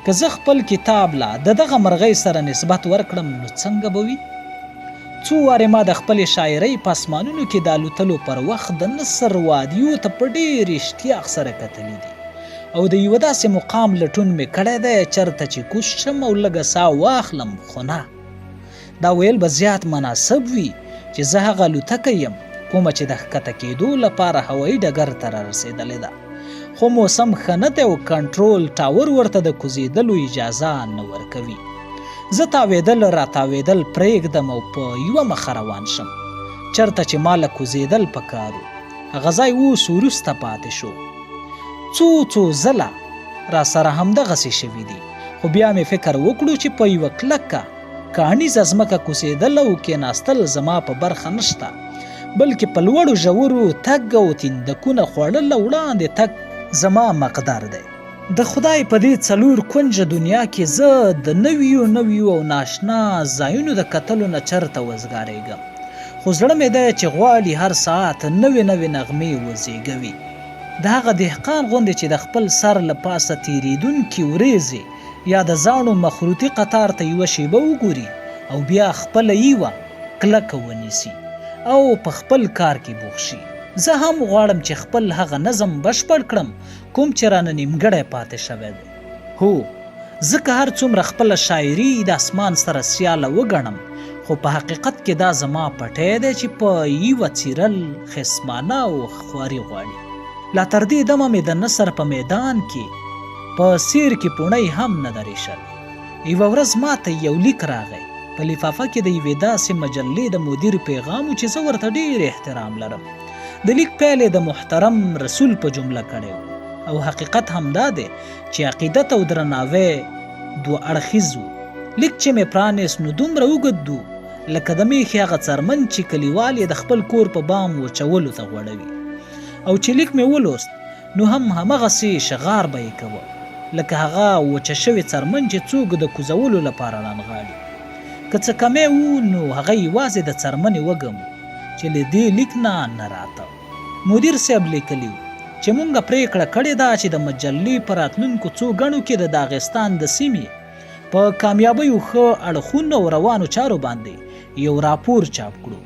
که زه خپل کتاب لا د دغه مرغۍ سره نسبت ورکړم نو څنګه به وي؟ څو وارې ما د خپلې شاعرۍ په اسمانونو کې د الوتلو پر وخت د نصر وادیو ته په ډېر اشتیاق سره کتلي دي او د یوه داسې مقام لټون مې کړی دی چېرته چې کوز شم او لږه ساه واخلم، خو نه، دا ویل به زیات مناسب وي چې زه هغه الوتکه یم کومه چې د ښکته کېدو لپاره هوایي ډګر ته رارسېدلې ده، خو موسم ښه نه دی او کنټرول ټاور ورته د کوزېدلو اجازه نه ورکوي. زه تاوېدل راتاوېدل پرېږدم او په یوه مخه روان شم چېرته چې ما له کوزېدل پکار و. هغه ځای اوس وروسته پاتې شو. څو ځله را سره همدغسې شوي دي، خو بیا مې فکر وکړو چې په یوه کلکه کاڼیزه ځمکه کوزېدل او کېناستل زما په برخه نشته، بلکې په لوړو ژورو تګ او تندکونه خوړل او وړاندې تګ زما مقدار دی. د خدای په دې څلور کونجه دنیا کې زه د نویو او ناشنا ځایونو د کتلو نه چرته وزګارېږم، خو زړه مې دی چې غواړي هر ساعت نوې نغمې وزېږوي. د هغه دهقان غوندې چې د خپل سر له پاسه تېرېدونکي وریځې یا د زاڼو مخروطي قطار ته یوه شیبه وګوري او بیا خپله یوه کلکه ونیسي او په خپل کار کې بوخ شي. زه هم غواړم چې خپل هغه نظم بشپړ کړم کوم چې رانه نیمګړی پاتې شوی دی. هو، ځکه هر څومره خپله شاعري د اسمان سره سیاله وګڼم، خو په حقیقت کې دا زما پټی دی چې په یوه څیرل خصمانه او خواري غواړي. لا تر دې دمه مې د نصر په میدان کې په سیر کې پوڼۍ هم نه درېښل. یوه ورځ ما ته یو لیک راغی، په لفافه کې د یوې داسې مجلې د مدیر پیغام و چې زه ورته ډېر احترام لرم. د لیک پیل د محترم رسول په جمله کړی و او حقیقت هم دا دی چې عقیدت او درناوی دوه اړخیز و. لیک چې مې پرانیست نو دومره اوږد و لکه د میخې هغه څرمن چې کلیوال یې د خپل کور په بام وچولو ته غوړوي، او چې لیک مې ولوست نو هم همغسې شغار به یې کوه لکه هغه وچه شوې څرمن چې څوک د کوزولو لپاره رانغاړي. که څه کمی و نو هغه یوازې د څرمنې وږم چې له دې لیک نه راته. مدیر صاحب لیکلي چې مونږ پرېکړه کړې ده چې د مجلې په راتلونکو څو ګڼو کې د داغستان د سیمې په کامیابیو ښه اړخونو او روانو چارو باندې یو راپور چاپ کړو.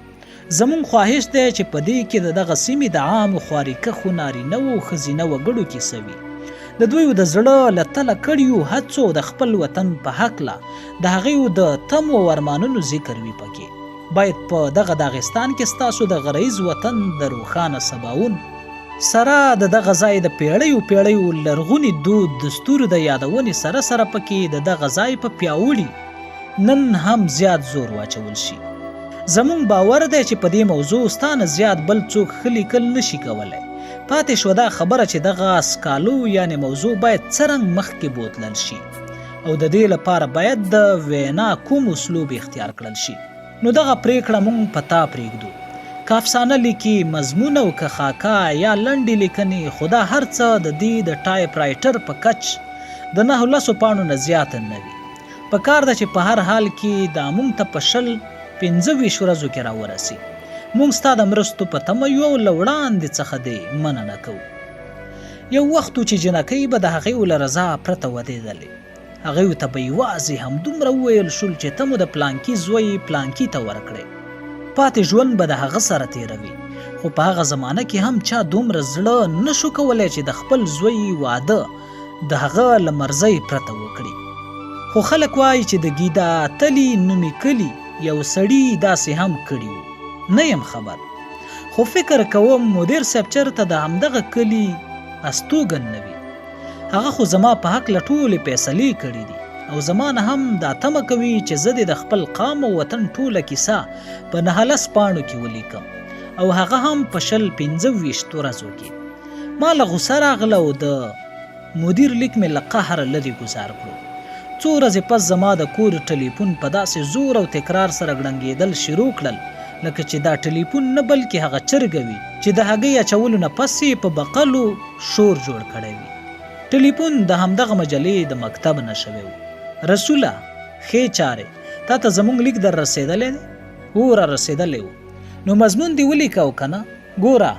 زمون خواهش دی چې په دې کې د دغه سیمې د عامو خوارېکښو نارینه‌و او ښځینه وګړو کیسه وي. د دوی د زړه له تله کړیو هڅو د خپل وطن په هکله د هغوی د تمو او ارمانونو ذکر وي. پکې باید په دغه داغستان کې ستاسو د غریز وطن د روښانه سباون سره د دغه ځای د پیړیو لرغوني دود دستورو د یادونې سره پکې د دغه ځای په پیاوړي نن هم زیات زور واچول شي. زمون باور دی چې په دې موضوع ستانه زیات بل څوک ښه لیکل نشي کولی. پاتې شوه دا خبره چې دغه سکالو یعنې موضوع باید څرنګ مخکې بوتلل شي او د دې لپاره باید د وینا کوم اسلوب اختیار کړل شي. نو دغه پریکړه مونږ په تا پرېږدو. که افسانه لیکي، مضمون او که خاکه یا لنډې لیکنې، خو دا هر څه د دې د ټایپ رایټر په کچ د 9 پاڼو نه زیات نه وي. په کار ده چې په هر حال کې دا مونږ ته په 25 ورځو کې راورسي. مونږ ستا د مرستو په تمه یو او له وړاندې څخه دې مننه کوو. یو وخت و چې جنکۍ به د هغې له رضا پرته ودېدلې. هغوی ته به یوازې همدومره وویل شول چې ته مو د پلانکي زوی پلانکي ته ورکړی، پاتې ژوند به د هغه سره تېروي. خو په هغه زمانه کې هم چا دومره زړه نشو کولی چې د خپل زوی واده د هغه له مرضۍ پرته وکړي. خو خلک وایي چې د ګیدا تلي نومي کلي یو سړي داسې هم کړي وو. نه یم خبر، خو فکر کوم مدیر صاحب چېرته د همدغه کلي استوګن نه وي. هغه خو زما په حق له ټولې فیصلې کړي دي او زما نه هم دا تمه کوي چې زه د خپل قام او وطن ټوله کیسه په 19 پاڼو کې ولیکم او هغه هم په 25 ورځو کې. ما له غوسه راغله او د مدیر لیک مې له قهره لرې ګزار کړو. څو ورځې پس زما د کور ټلیفون په داسې زور او تکرار سره ګړنګېدل شروع کړل لکه چې دا ټلیفون نه بلکې هغه چرګه وي چې د هګۍ اچولو نه پس یې په بقلو شور جوړ کړی وي. ټلیفون د همدغه مجلې د مکتب نه شوی و. رسوله، ښې چارې، تا ته زموږ لیک در رسېدلی دی؟ هو را رسېدلی و. نو مضمون دې ولیکه او که نه؟ ګوره،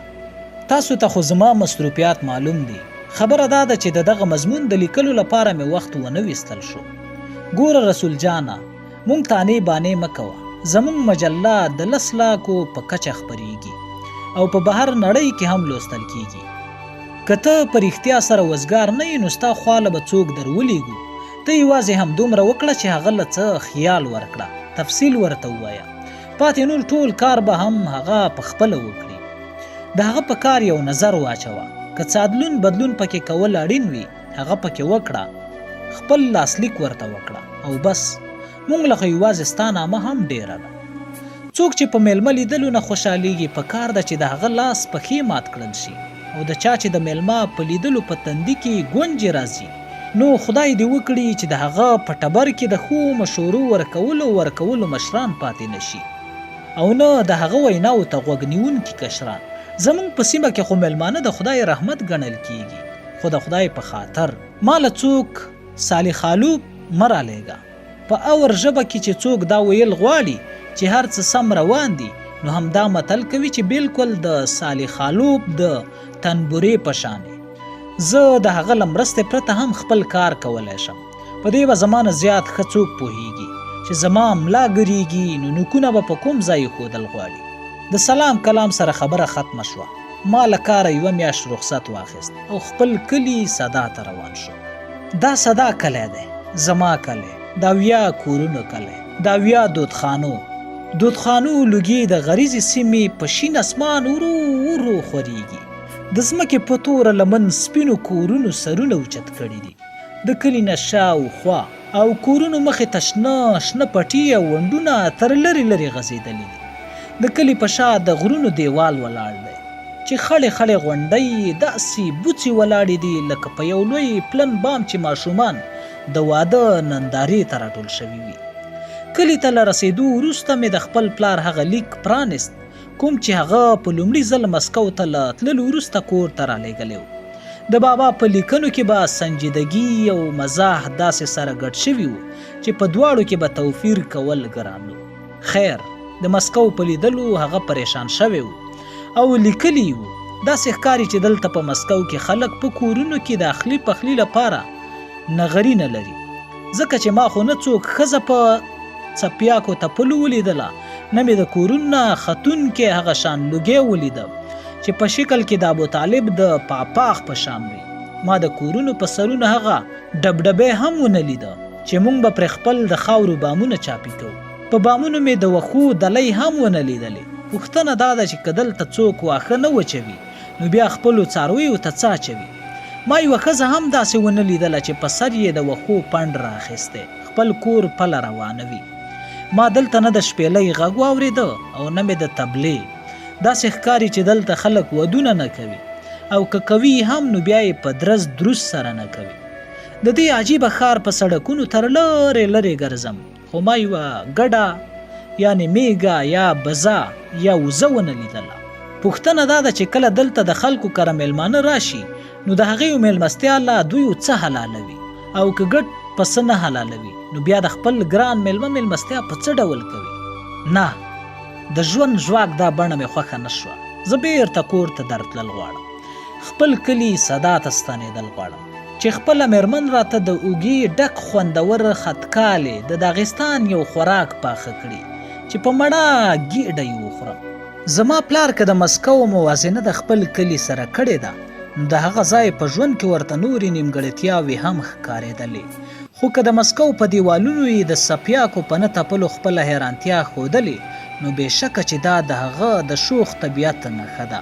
تاسو ته خو زما مصروفیات معلوم دي. خبره دا ده چې د دغه مضمون د لیکلو لپاره مې وخت ونه ویستل شو. ګوره رسول جانه، مونږ تانې بانې مه کوه. زمونږ مجله د 10 لاکو په کچه خپریږي او په بهر نړۍ کې هم لوستل کیږي. که ته په رښتیا سره وزګار نه یې نو ستا خواله به څوک در ولیږو. ته یوازې همدومره وکړه چې هغه له څه خیال ورکړه، تفصیل ورته ووایه. پاتې نور ټول کار به هم هغه په خپله وکړي. د هغه په کار یو نظر واچوه. که څه ادلون بدلون پکې کول اړین وي هغه پکې وکړه، خپل لاسلیک ورته وکړه او بس. مونږ له یوازې ستا نامه هم ډیره ده. څوک چې په میلمه لیدلو نه خوشحالیږي په کار ده چې د هغه لاس پښې مات کړل شي، او د چا چې د میلمه په لیدلو په تندي کې ګونجې راځي نو خدای دې وکړي چې د هغه په ټبر کې د ښو مشورو ورکولو مشران پاتې نشي، او نه د هغه ویناو ته غوږ نیونکي کشران. زمونږ په سیمه کې خو میلمانه د خدای رحمت ګڼل کیږي، خو د خدای په خاطر ما له څوک صالحالوب مه رالیږه. په اور ژبه کې چې څوک دا ویل غواړي چې هر څه سم روان دي نو همدا متل کوي چې بالکل د صالحالوب د تنبورې په شان. زه د هغه له مرستې پرته هم خپل کار کولی شم. په دې به زما نه زیات ښه څوک پوهیږي چې زما ملا ګریږي نو نوکونه به په کوم ځای ښودل غواړي. د سلام کلام سره خبره ختمه شوه. ما له کاره 1 میاشت رخصت واخیست او خپل کلي صدا ته روان شو. دا صدا کلی دی، زما کلی، دا ویا کورونو کلی، دا ویا دودخانو لوګي د غریزي سیمې په شین اسمان ورو خوريږي. د ځمکې په توره لمن سپینو کورونو سرونه اوچت کړي دي. د کلي نه شاوخوا او کورونو مخې ته شنه پټي او ونډونه تر لرې غځېدلي دي. د کلي په شا د غرونو دیوال ولاړ دی چې خړې غونډۍ داسې بوڅې ولاړې دي لکه په یو لوی پلن بام چې ماشومان د واده نندارې ته راټول شوي وي. کلي ته له رسېدو وروسته مې د خپل پلار هغه لیک پرانست کوم چې هغه په لومړي ځل مسکو ته له تللو وروسته کور ته رالیږلی و. د بابا په لیکنو کې به سنجیدګي او مزاح داسې سره ګډ شوي وو چې په دواړو کې به توفیر کول ګران و. خیر د مسکو په لیدلو هغه پریشان شوی و او لیکلی و داسې ښکاري چې دلته په مسکو کې خلک په کورونو کې د اخلي پخلي لپاره نغري نه لري، ځکه چې ما خو نه څوک ښځه په څپیاکو تپلو ولیدله، نه مې د کورونه ختونکې هغه شان لوګی ولیده چې په شکل کې د ابوطالب د پاپاخ په شان وي. ما د کورونو په سرونه هغه ډبډبې هم ونه لیده چې موږ به پرې خپل د خاورو بامونه چاپي کوو. په بامونو مې د وښو دلۍ هم ونه لیدلې. پوښتنه دا ده چې که دلته څوک واښه نه وچوي نو بیا خپلو څارویو ته څه اچوي؟ ما یوه ښځه هم داسې ونه لیدله چې په سر یې د وښو پنډ رااخیستی خپل کور پله روانوي. ما دلته نه د شپېلۍ غږ واورېده او نه مې د تبلې. داسې ښکاري چې دلته خلک ودونه نه کوي او که کوي هم نو بیا یې په درز دروز سره نه کوي. د دې عجیبه ښار په سړکونو تر لرې ګرځم خو ما یوه ګډه یعنې میږه یا بزه یا وزه ونه لیدله. پوښتنه دا ده چې کله دلته د خلکو کره میلمانه راشي نو د هغې میلمستیا له دوی څه حلالوي او که ګډ پسه نه حلالوي نو بیا د خپل ګران میلمه میلمستیا په څه ډول کوي؟ نه، د ژوند ژواک دا بڼه مې خوښه نه شوه. زه بیرته کور ته درتلل غواړم، خپل کلي صدا ته ستنېدل غواړم چې خپله میرمن راته د اوږې ډک خوندور خطکالې د داغستان یو خوراک پاخه کړي چې په مړه ګیډه یې وخورم. زما پلار که د مسکو موازنه د خپل کلي سره کړې ده نو د هغه ځای په ژوند کې ورته نورې نیمګړتیاوې هم ښکارېدلې، خو که د مسکو په دیوالونو یې د څپیاکو په نه تپلو خپله حیرانتیا ښودلې نو بېشکه چې دا د هغه د شوخ طبیعت نښه ده.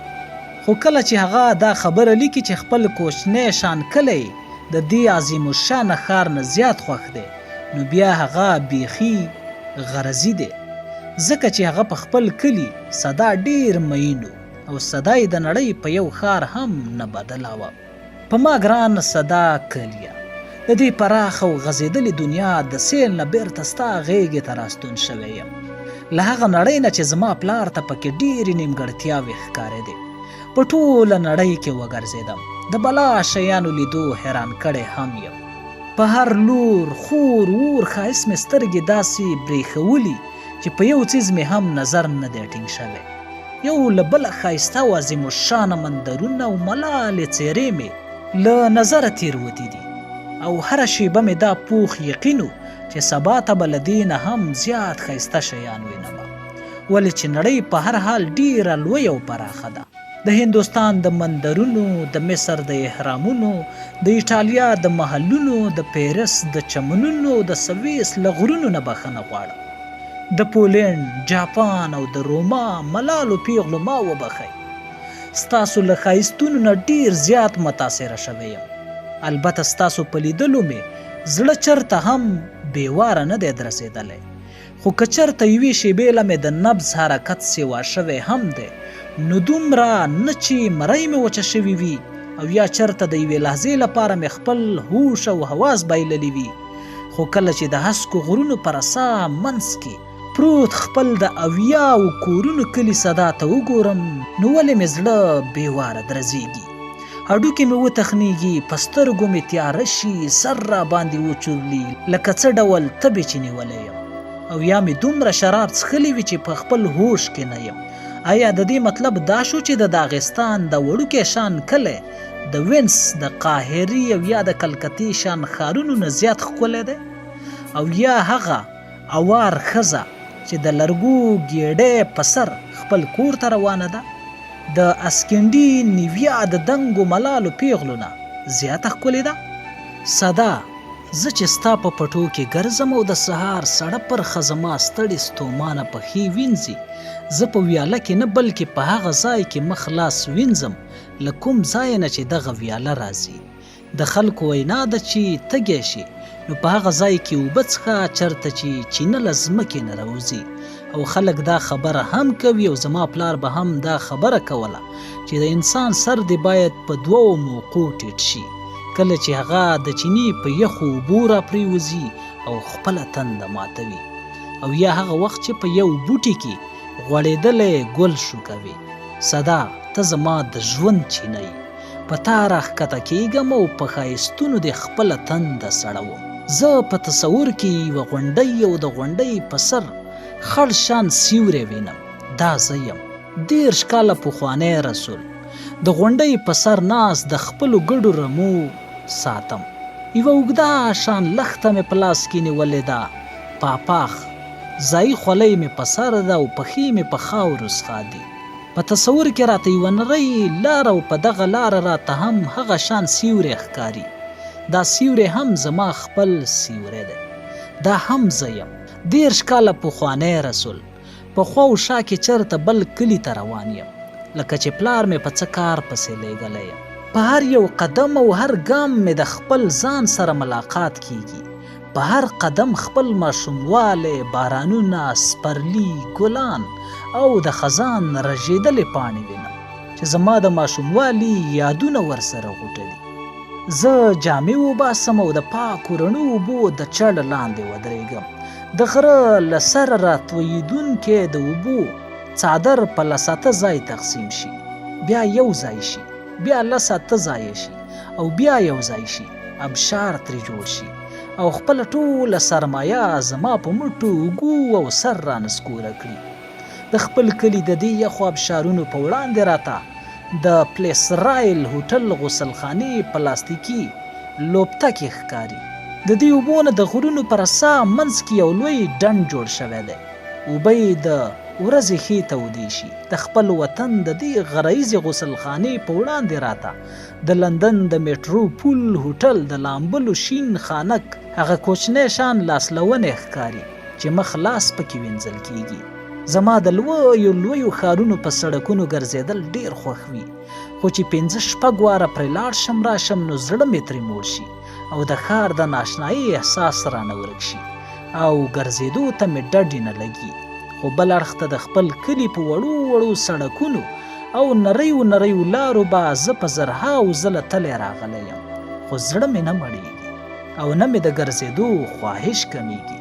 خو کله چې هغه دا خبره لیکي چې خپل کوچنی شان کلی د دې عظیم الشانه ښار نه زیات خوښ دی نو بیا هغه بیخي غرضي دی، ځکه چې هغه په خپل کلي صدا ډیر مینو او صدا یې د نړۍ په یو ښار هم نه بدلاوه. په ما ګران صدا کلیه، د دې پراخه او غځېدلې دنیا د سیل نه بیرته ستا غېږې ته راستون شوی یم. له هغه نړۍ نه چې زما پلار ته پکې ډېرې نیمګړتیاوې ښکارېدې. په ټوله نړۍ کې وګرځېدم، د بلا شیانو لیدو حیران کړی هم یم. په هر لور خور ور ښایست مې سترګې داسې برېښولي چې په یو څیز مې هم نظر نه دی ټینګ شوی. یو له بله ښایسته او عظیم الشانه منظرونه او ملالې څېرې مې له نظره تېروتې دي او هره شیبه مې دا پوخ یقین و چې سبا ته به له دې نه هم زیات ښایسته شیان وینم، ولې چې نړۍ په هر حال ډېره لویه او پراخه ده. د هندوستان د مندرونو، د مصر د احرامونو، د ایټالیا د محلونو، د پیرس د چمنونو، د سویس له غرونو نه بخښنه غواړم. د پولینډ، جاپان او د روما ملالو پیغلو ما وبخئ. ستاسو له ښایستونو نه ډیر زیات متاثره شوی یم. البته ستاسو په لیدلو مې زړه چرته هم بېواره نه دی درسېدلی، خو که چرته یوې شېبې له مې د نبض حرکت سیوا شوی هم دی، نو دومره نه چې مرۍ مې وچه شوي وي او یا چرته د یوې لحظې لپاره مې خپل هوش او حواس بایللي وي. خو کله چې د هسکو غرونو په رسا منځ کې پروت خپل د اویاو کورونو کلي صدا ته وګورم، نو ولې مې زړه بېواره درزیږي، هډوکې مې وتخنیږي، په سترګو مې تیاره شي، سر را باندې وچورلي لکه څه ډول تبې چې نیولی یم، او یا مې دومره شراب څښلی وي چې په خپل هوش کې نه یم. آیا د دې مطلب دا شو چې د داغستان د وړوکی شان کلی د وینس، د قاهرې او یا د کلکتې شان ښارونو نه زیات ښکلی دی؟ او یا هغه اوار ښځه چې د لرګو ګېډۍ په سر خپل کور ته روانه ده د اسکینډي نیویا د دنګو ملالو پیغلو نه زیاته ښکلې ده؟ صدا، زه چې ستا په پټو کې ګرځم او د سهار سړه پرخه زما ستړې ستومانه پښې وینځي، زه په ویاله کې نه بلکې په هغه ځای کې مخ لاس وینځم له کوم ځای نه چې دغه ویاله راځي. د خلکو وینا ده چې تږی شي نو په هغه ځای کې اوبه څښه چرته چې چینه له ځمکې نه راوځي، او خلک دا خبره هم کوي او زما پلار به هم دا خبره کوله چې د انسان سر دی باید په دوو موقعو ټیټ شي، کله چې هغه د چینې په یخو اوبو را پریوځي او خپله تنده ماتوي، او یا هغه وخت چې په یو بوټي کې غوړېدلی ګل شوکوي. صدا، ته زما د ژوند چینه یې، په تا راښکته کیږم او په ښایستونو دې خپله تنده سړوم. زه په تصور کې یوه غونډۍ او د غونډۍ په سر خړ شان سیوری وینم، دا زه یم، 30 کاله پخوانی رسول، د غونډۍ په سر ناست د خپلو ګډو رمو ساتم. یوه اوږده شان لښته مې په لاس کې نیولې ده، پاپاخ ځایي خولۍ مې په سر ده او پښې مې په خاورو څښادي. په تصور کې راته یوه نرۍ لاره او په دغه لاره راته هم هغه شان سیوری ښکاري. دا سیوری هم زما خپل سیوری دی، دا هم زه یم، 30 کاله پخوانی رسول، په خوا و شا کې چرته بل کلي ته روان یم، لکه چې پلار مې په څه کار پسې لیږلی یم. په هر یو قدم او هر ګام مې د خپل ځان سره ملاقات کیږي، په هر قدم خپل ماشوموالی، بارانونه، سپرلي، ګلان او د خزان رژېدلې پاڼې وینم چې زما د ماشوموالي یادونه ورسره غوټوي. زه جامې وباسم او د پاکو رڼو اوبو د چړ لاندې ودرېږم، د غره له سره راتویېدونکې د اوبو څادر په لساته ځای تقسیم شي، بیا یو ځای شي، بیا لساته ځای شي او بیا یو ځای شي، ابشار ترې جوړ شي او خپل ټوله سرمایه زما په مټو اوږو او سر را نسکوره کړي. د خپل کلي د دې یخو ابشارونو په وړاندې راته د پلیس رایل هوټل غسلخانې پلاستیکي لوبتکې ښکاري. د دې اوبو نه د غرونو په رسا منځ کې یو لوی ډنډ جوړ شوی دی، اوبه یې د ورځې ښې تودې شي. د خپل وطن د دې غرایزې غسلخانې په وړاندې راته د لندن د میټروپول هوټل د لامبلو شین خانک هغه کوچنی شان لاسلونې ښکاري چې مخ لاس پکې وینځل کیږي. زما د لویو لویو ښارونو په سړکونو ګرځېدل ډیر خوښ وي، خو چې 5-6 واره پرې لاړ شم راشم نو زړه مې ترې موړ شي او د ښار د ناشنایي احساس رانه ورک شي او ګرځېدو ته مې ډډې نه لګي. خو بل اړخ ته د خپل کلي په وړو وړو سړکونو او نریو نریو لارو به زه په زرهاو ځله تلی راغلی یم، خو زړه مې نه مړېږي او نه مې د ګرځېدو خواهش کمیږي.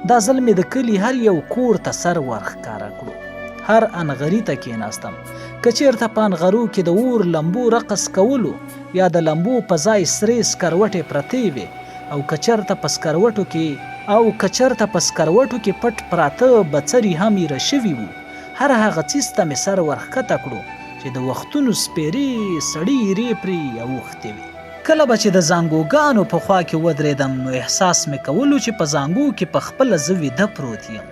دا ځل مې د کلي هر یو کور ته سر ورښکاره کړو، هر انغري ته کېناستم، که چېرته په انغرو کې د اور لمبو رقص کولو یا د لمبو په ځای سرې سکروټې پرتې وې، او که چېرته په سکروټو کې پټ پراته بڅري هم ایره شوي وو، هر هغه څیز ته مې سر ورښکته کړو چې د وختونو سپېرې سړي ایرې پرې اوښتې وې. کله به چې د زانګوګانو په خوا کې ودرېدم نو احساس مې کولو چې په زانګو کې په خپله زه ویده پروت یم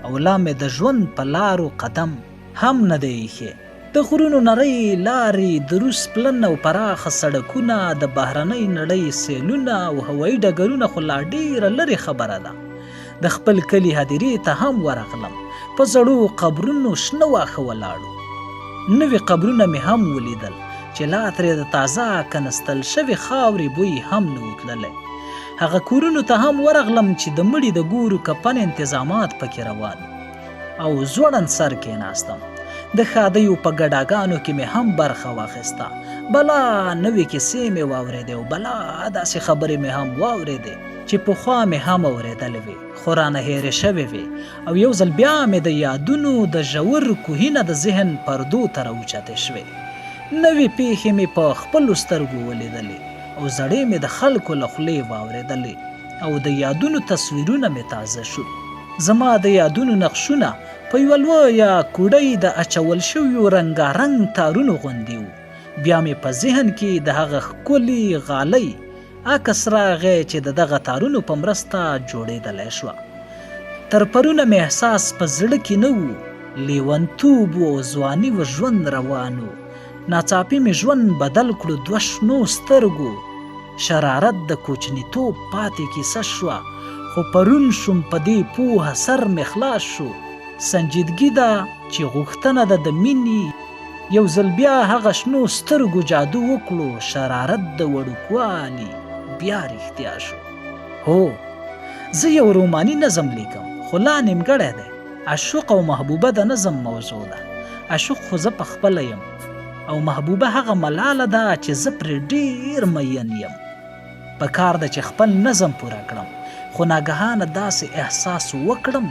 او لا مې د ژوند په لارو قدم هم نه دی ایښی. د غرونو نرۍ لارې، د روس پلن او پراخه سړکونه، د بهرنۍ نړۍ سیلونه او هوایي ډګرونه خو لا ډېره لرې خبره ده. د خپل کلي هدیرې ته هم ورغلم. په زړو قبرونو شنه واښه ولاړو. نوي قبرونه مې هم ولیدل چې لا ترې د تازه کنستل شوې خاورې بوی هم نه و تللی. هغه کورونو ته هم ورغلم چې د مړي د ګورو کفن انتظامات پکې روان او ځوړند سر کېناستم. د ښادیو په ګډاګانو کې مې هم برخه واخیسته. بلا نوې کیسې مې واورېدې او بلا داسې خبرې مې هم واورېدې چې پخوا مې هم اورېدلې وې خو رانه هېرې شوې وې، او یو ځل بیا مې د یادونو د ژور کوهینه د ذهن پردو ته راوچتې شوې. نوې پیښې مې په خپلو سترګو ولیدلې او زړې مې د خلکو له خولې واورېدلې او د یادونو تصویرونه مې تازه شو. زما د یادونو نقشونه په یوه لویه کوډۍ د اچول شویو رنګارنګ تارونو غوندې وو. بیا مې په ذهن کې د هغه ښکلي غالۍ عکس راغی چې د دغه تارونو په مرسته جوړېدلی شوه. تر پرونه مې احساس په زړه کې نه و. لیونتوب او ځواني و ژوند روان و. ناڅاپي مې ژوند بدل کړو دوه شنو سترګو. شرارت د کوچنیتوب پاتې کیسه شوه، خو پرون شوم په دې پوهه سر مې خلاص شو. سنجیدګي ده چې غوښتنه ده د مینې یو ځل بیا هغه شنو سترګو جادو وکړو. شرارت د وړوکوالي بیا رښتیا شو. هو، زه یو روماني نظم لیکم خو لا نیمګړی دی. عشق او محبوبه د نظم موضوع ده. عشق خو زه پخپله یم او محبوبه هغه ملاله ده چې زه پرې ډېر مین یم. په کار ده چې خپل نظم پوره کړم، خو ناګهانه داسې احساس وکړم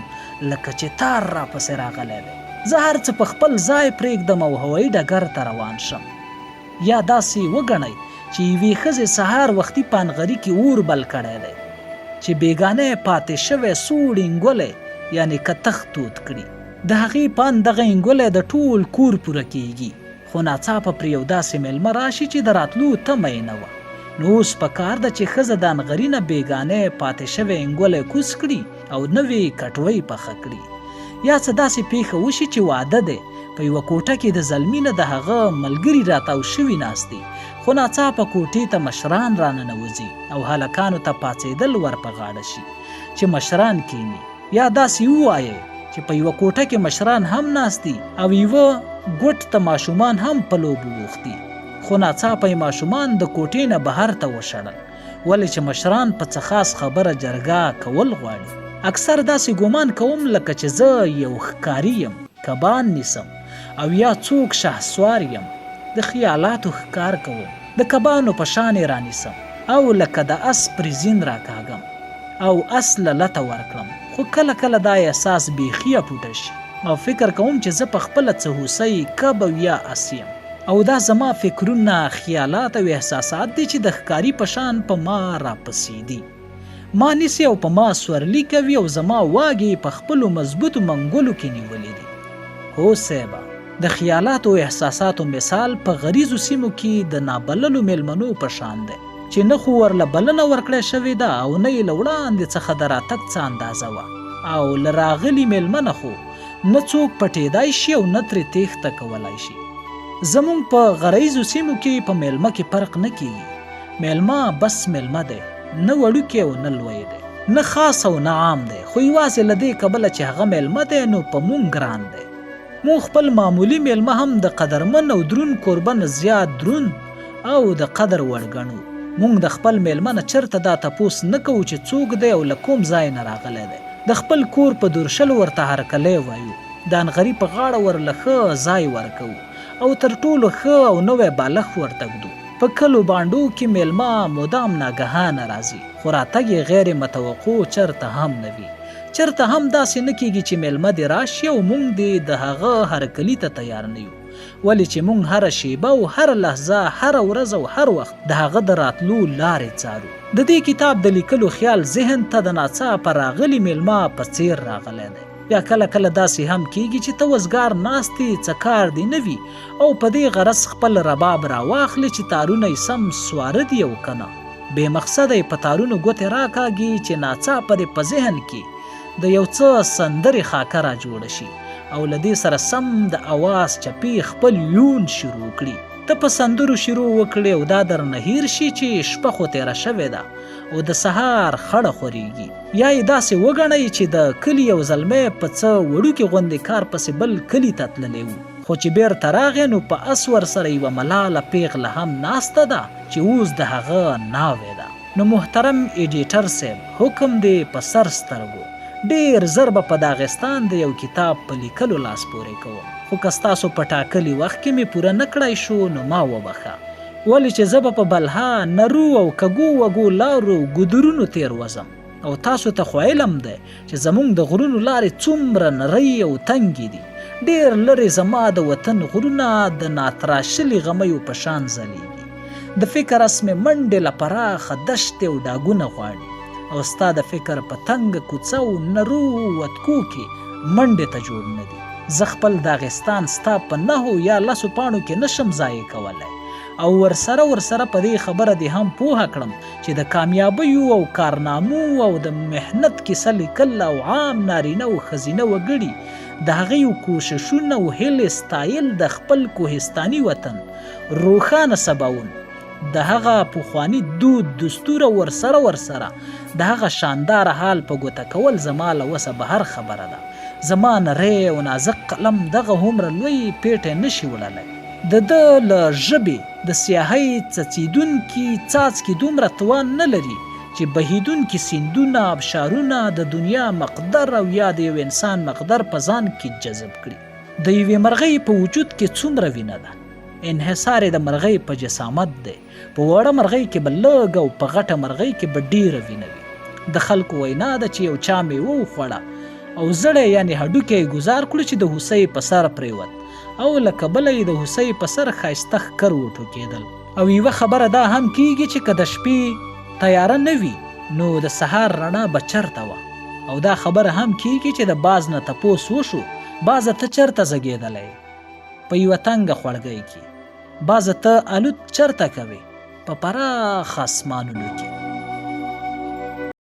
لکه چې تار راپسې راغلی دی. زه هر څه په خپل ځای پرېږدم او هوایي ډګر ته روان شم. یا داسې وګڼئ چې یوې ښځې سهار وختي پانغري کې اور بل کړی دی چې بیګانه پاتې شوی سوړ انګولی یعنې کتخ تود کړي. د هغې پان دغه انګولی د ټول کور پوره کیږي، خو ناڅاپه پرې یو داسې میلمه راشي چې د راتلو تمه یې نه وه. نو اوس په کار ده چې ښځه د انغري نه بیګانه پاتې شوی انګولی کوز کړي او نوې کټوۍ پخه کړي. یا څه داسې پیښه وشي چې واده دی، په یوه کوټه کې د زلمي نه د هغه ملګري راتاو شوي ناست دي، خو ناڅاپه کوټې ته مشران راننوځي او هلکانو ته پاڅېدل ور په غاړه شي چې مشران کیني. یا داسې ووایئ چې په یوه کوټه کې مشران هم ناست دي او یوه ګوټ ته ماشومان هم په لوبو بوخت دي، خو ناڅاپه یې ماشومان د کوټې نه بهر ته وشړل، ولې چې مشران په څه خاص خبره جرګه کول غواړي. اکثر داسې ګمان کوم لکه چې زه یو ښکاري یم، کبان نیسم، او یا څوک شهسوار یم، د خیالاتو ښکار کوم، د کبانو په شان یې رانیسم، او لکه د اس پریزین راکاږم او اس له لته ورکړم. خو کله کله دا احساس بیخي پوټه شي او فکر کوم چې زه په خپله څه هوسۍ کب او یا اس یم، او دا زما فکرونه، خیالات او احساسات دي چې د ښکاري په شان په ما راپسې دي. ما نیسي او په ما سورلي کوي او زما واګې په خپلو مضبوطو منګولو کې نیولې دي. هو صیبه، د خیالاتو او احساساتو مثال په غریزو سیمو کې د نابللو میلمنو په شان دی چې نه خو ورله بلنه ورکړی شوې ده او نه یې له وړاندې څخه د راتګ څه اندازه وه، او له راغلي میلمنه خو نه څوک پټېدای شي او نه ترې تېښته کولی شي. زمونږ په غریزو سیمو کې په میلمه کې فرق نه کیږي. میلمه بس میلمه دی، نه وړوکی او نه لوی دی، نه خاص او نه عام دی، خو یوازې له دې کبله چې هغه میلمه دی نو په مونږ ګران دی. مونږ خپل معمولي میلمه هم د قدرمن او درون کوربه نه زیات درون او د قدر وړ ګڼو. مونږ د خپل میلمه نه چرته دا تپوس نه کوو چې څوک دی او له کوم ځای نه راغلی دی. د خپل کور په دورشلو ورته هرکلی وایو، د انغري په غاړه ورله ښه ځای ورکوو او تر ټولو ښه او نوی بالښت ورته ږدو. په کلو بانډو کې میلمه مدام ناګهانه راځي، خو راتګ یې غیر متوقع چرته هم نه وي. چرته هم داسې نه کیږي چې میلمه دې راشي او موږ دې د هغه هرکلي ته تیار نه یو، ولې چې موږ هره شیبه او هره لحظه، هره ورځ او هر وخت د هغه د راتلو لارې څارو. د دې کتاب د لیکلو خیال ذهن ته د ناڅاپه راغلي میلمه په څیر راغلی دی. یا کله کله داسې هم کیږي چې ته وزګار ناست یې، څه کار دې نه وي او په دې غرض خپل رباب راواخلې چې تارونه یې سم سواره دي او که نه، بې مقصده یې په تارونو ګوتې راکاږي چې ناڅاپه دې په ذهن کې د یو څه سندرې خاکه را جوړه شي او له دې سره سم د اواز چپې خپل یون شروع کړي. ته په سندرو شروع وکړې او دا درنه هیر شي چې شپه خو تېره شوې ده او د سهار خړه خورېږي. یا یې داسې وګڼئ چې د کلي یو زلمی په څه وړوکې غوندې کار پسې بل کلي ته تللی و، خو چې بیرته راغی نو په اس ورسره یوه ملاله پیغله هم ناسته ده چې اوس د هغه ناوې ده. نو محترم ایډیټر صاحب، حکم دی په سر سترګو، ډېر زر به په داغستان د یو کتاب په لیکلو لاس پورې کوم، خو که ستاسو په ټاکلي وخت کې مې پوره نه کړی شو نو ما وبخه، ولې چې زه به په بلها نرو او کږو وږو لارو ګودرونو تیر وزم او تاسو ته خو علم دی چې زموږ د غرونو لارې څومره نرۍ او تنګې دي. ډېر لرې زما د وطن غرونه د ناتراشلي غمیو په شان ځلیږي. د فکر اسمې منډې له پراخه دشتې او ډاګونه غواړي او ستا د فکر په تنګه کوڅه او نرو وتکو کې منډې ته جوړ نه دي. زه خپل داغستان ستا په 9 یا 10 پاڼو کې نشم ضایع کولی او ورسره په دې خبره دې هم پوهه کړم چې د کامیابیو او کارنامو او د محنت کیسه لیکل او عام نارینه او ښځینه وګړي د هغیو کوششونه او هیلې ستایل د خپل کوهستاني وطن روښانه سباون د هغه پخواني دود دستور ورسره د هغه شاندار حال په ګوته کول زما له وسه بهر خبره ده. زما نری او نازک قلم دغه هومره لوی پیټی نشي وړلی. د ده له ژبې د سیاهۍ څڅېدونکي څاڅکي دومره توان نه لري چې بهیدونکي سیندونه ابشارونه د دنیا مقدر او یا د یو انسان مقدر په ځان کې جذب کړي. د یوې مرغۍ په وجود کې څومره وینه ده، انحصار د مرغۍ په جسامت دی. په وړه مرغۍ کې به لږ او په غټه مرغۍ کې به ډیره وینه وي. د خلکو وینا ده چې یو چا میوه وخوړه او زړی یعنې هډوکی یې ګزار کړو چې د هوسۍ په سر پرېوت او لکه بله یې د هوسۍ په سر ښایسته ښکر وټوکېدل. او یوه خبره دا هم کیږي چې که د شپې تیاره نه وي نو د سهار رڼا به چرته وه. او دا خبره هم کیږي چې د باز نه تپوس وشو، بازه ته چرته زږېدلی؟ په یوه تنګه خوړګۍ کې. بازه ته الوت چرته کوې؟ په پراخ اسمانونو کې.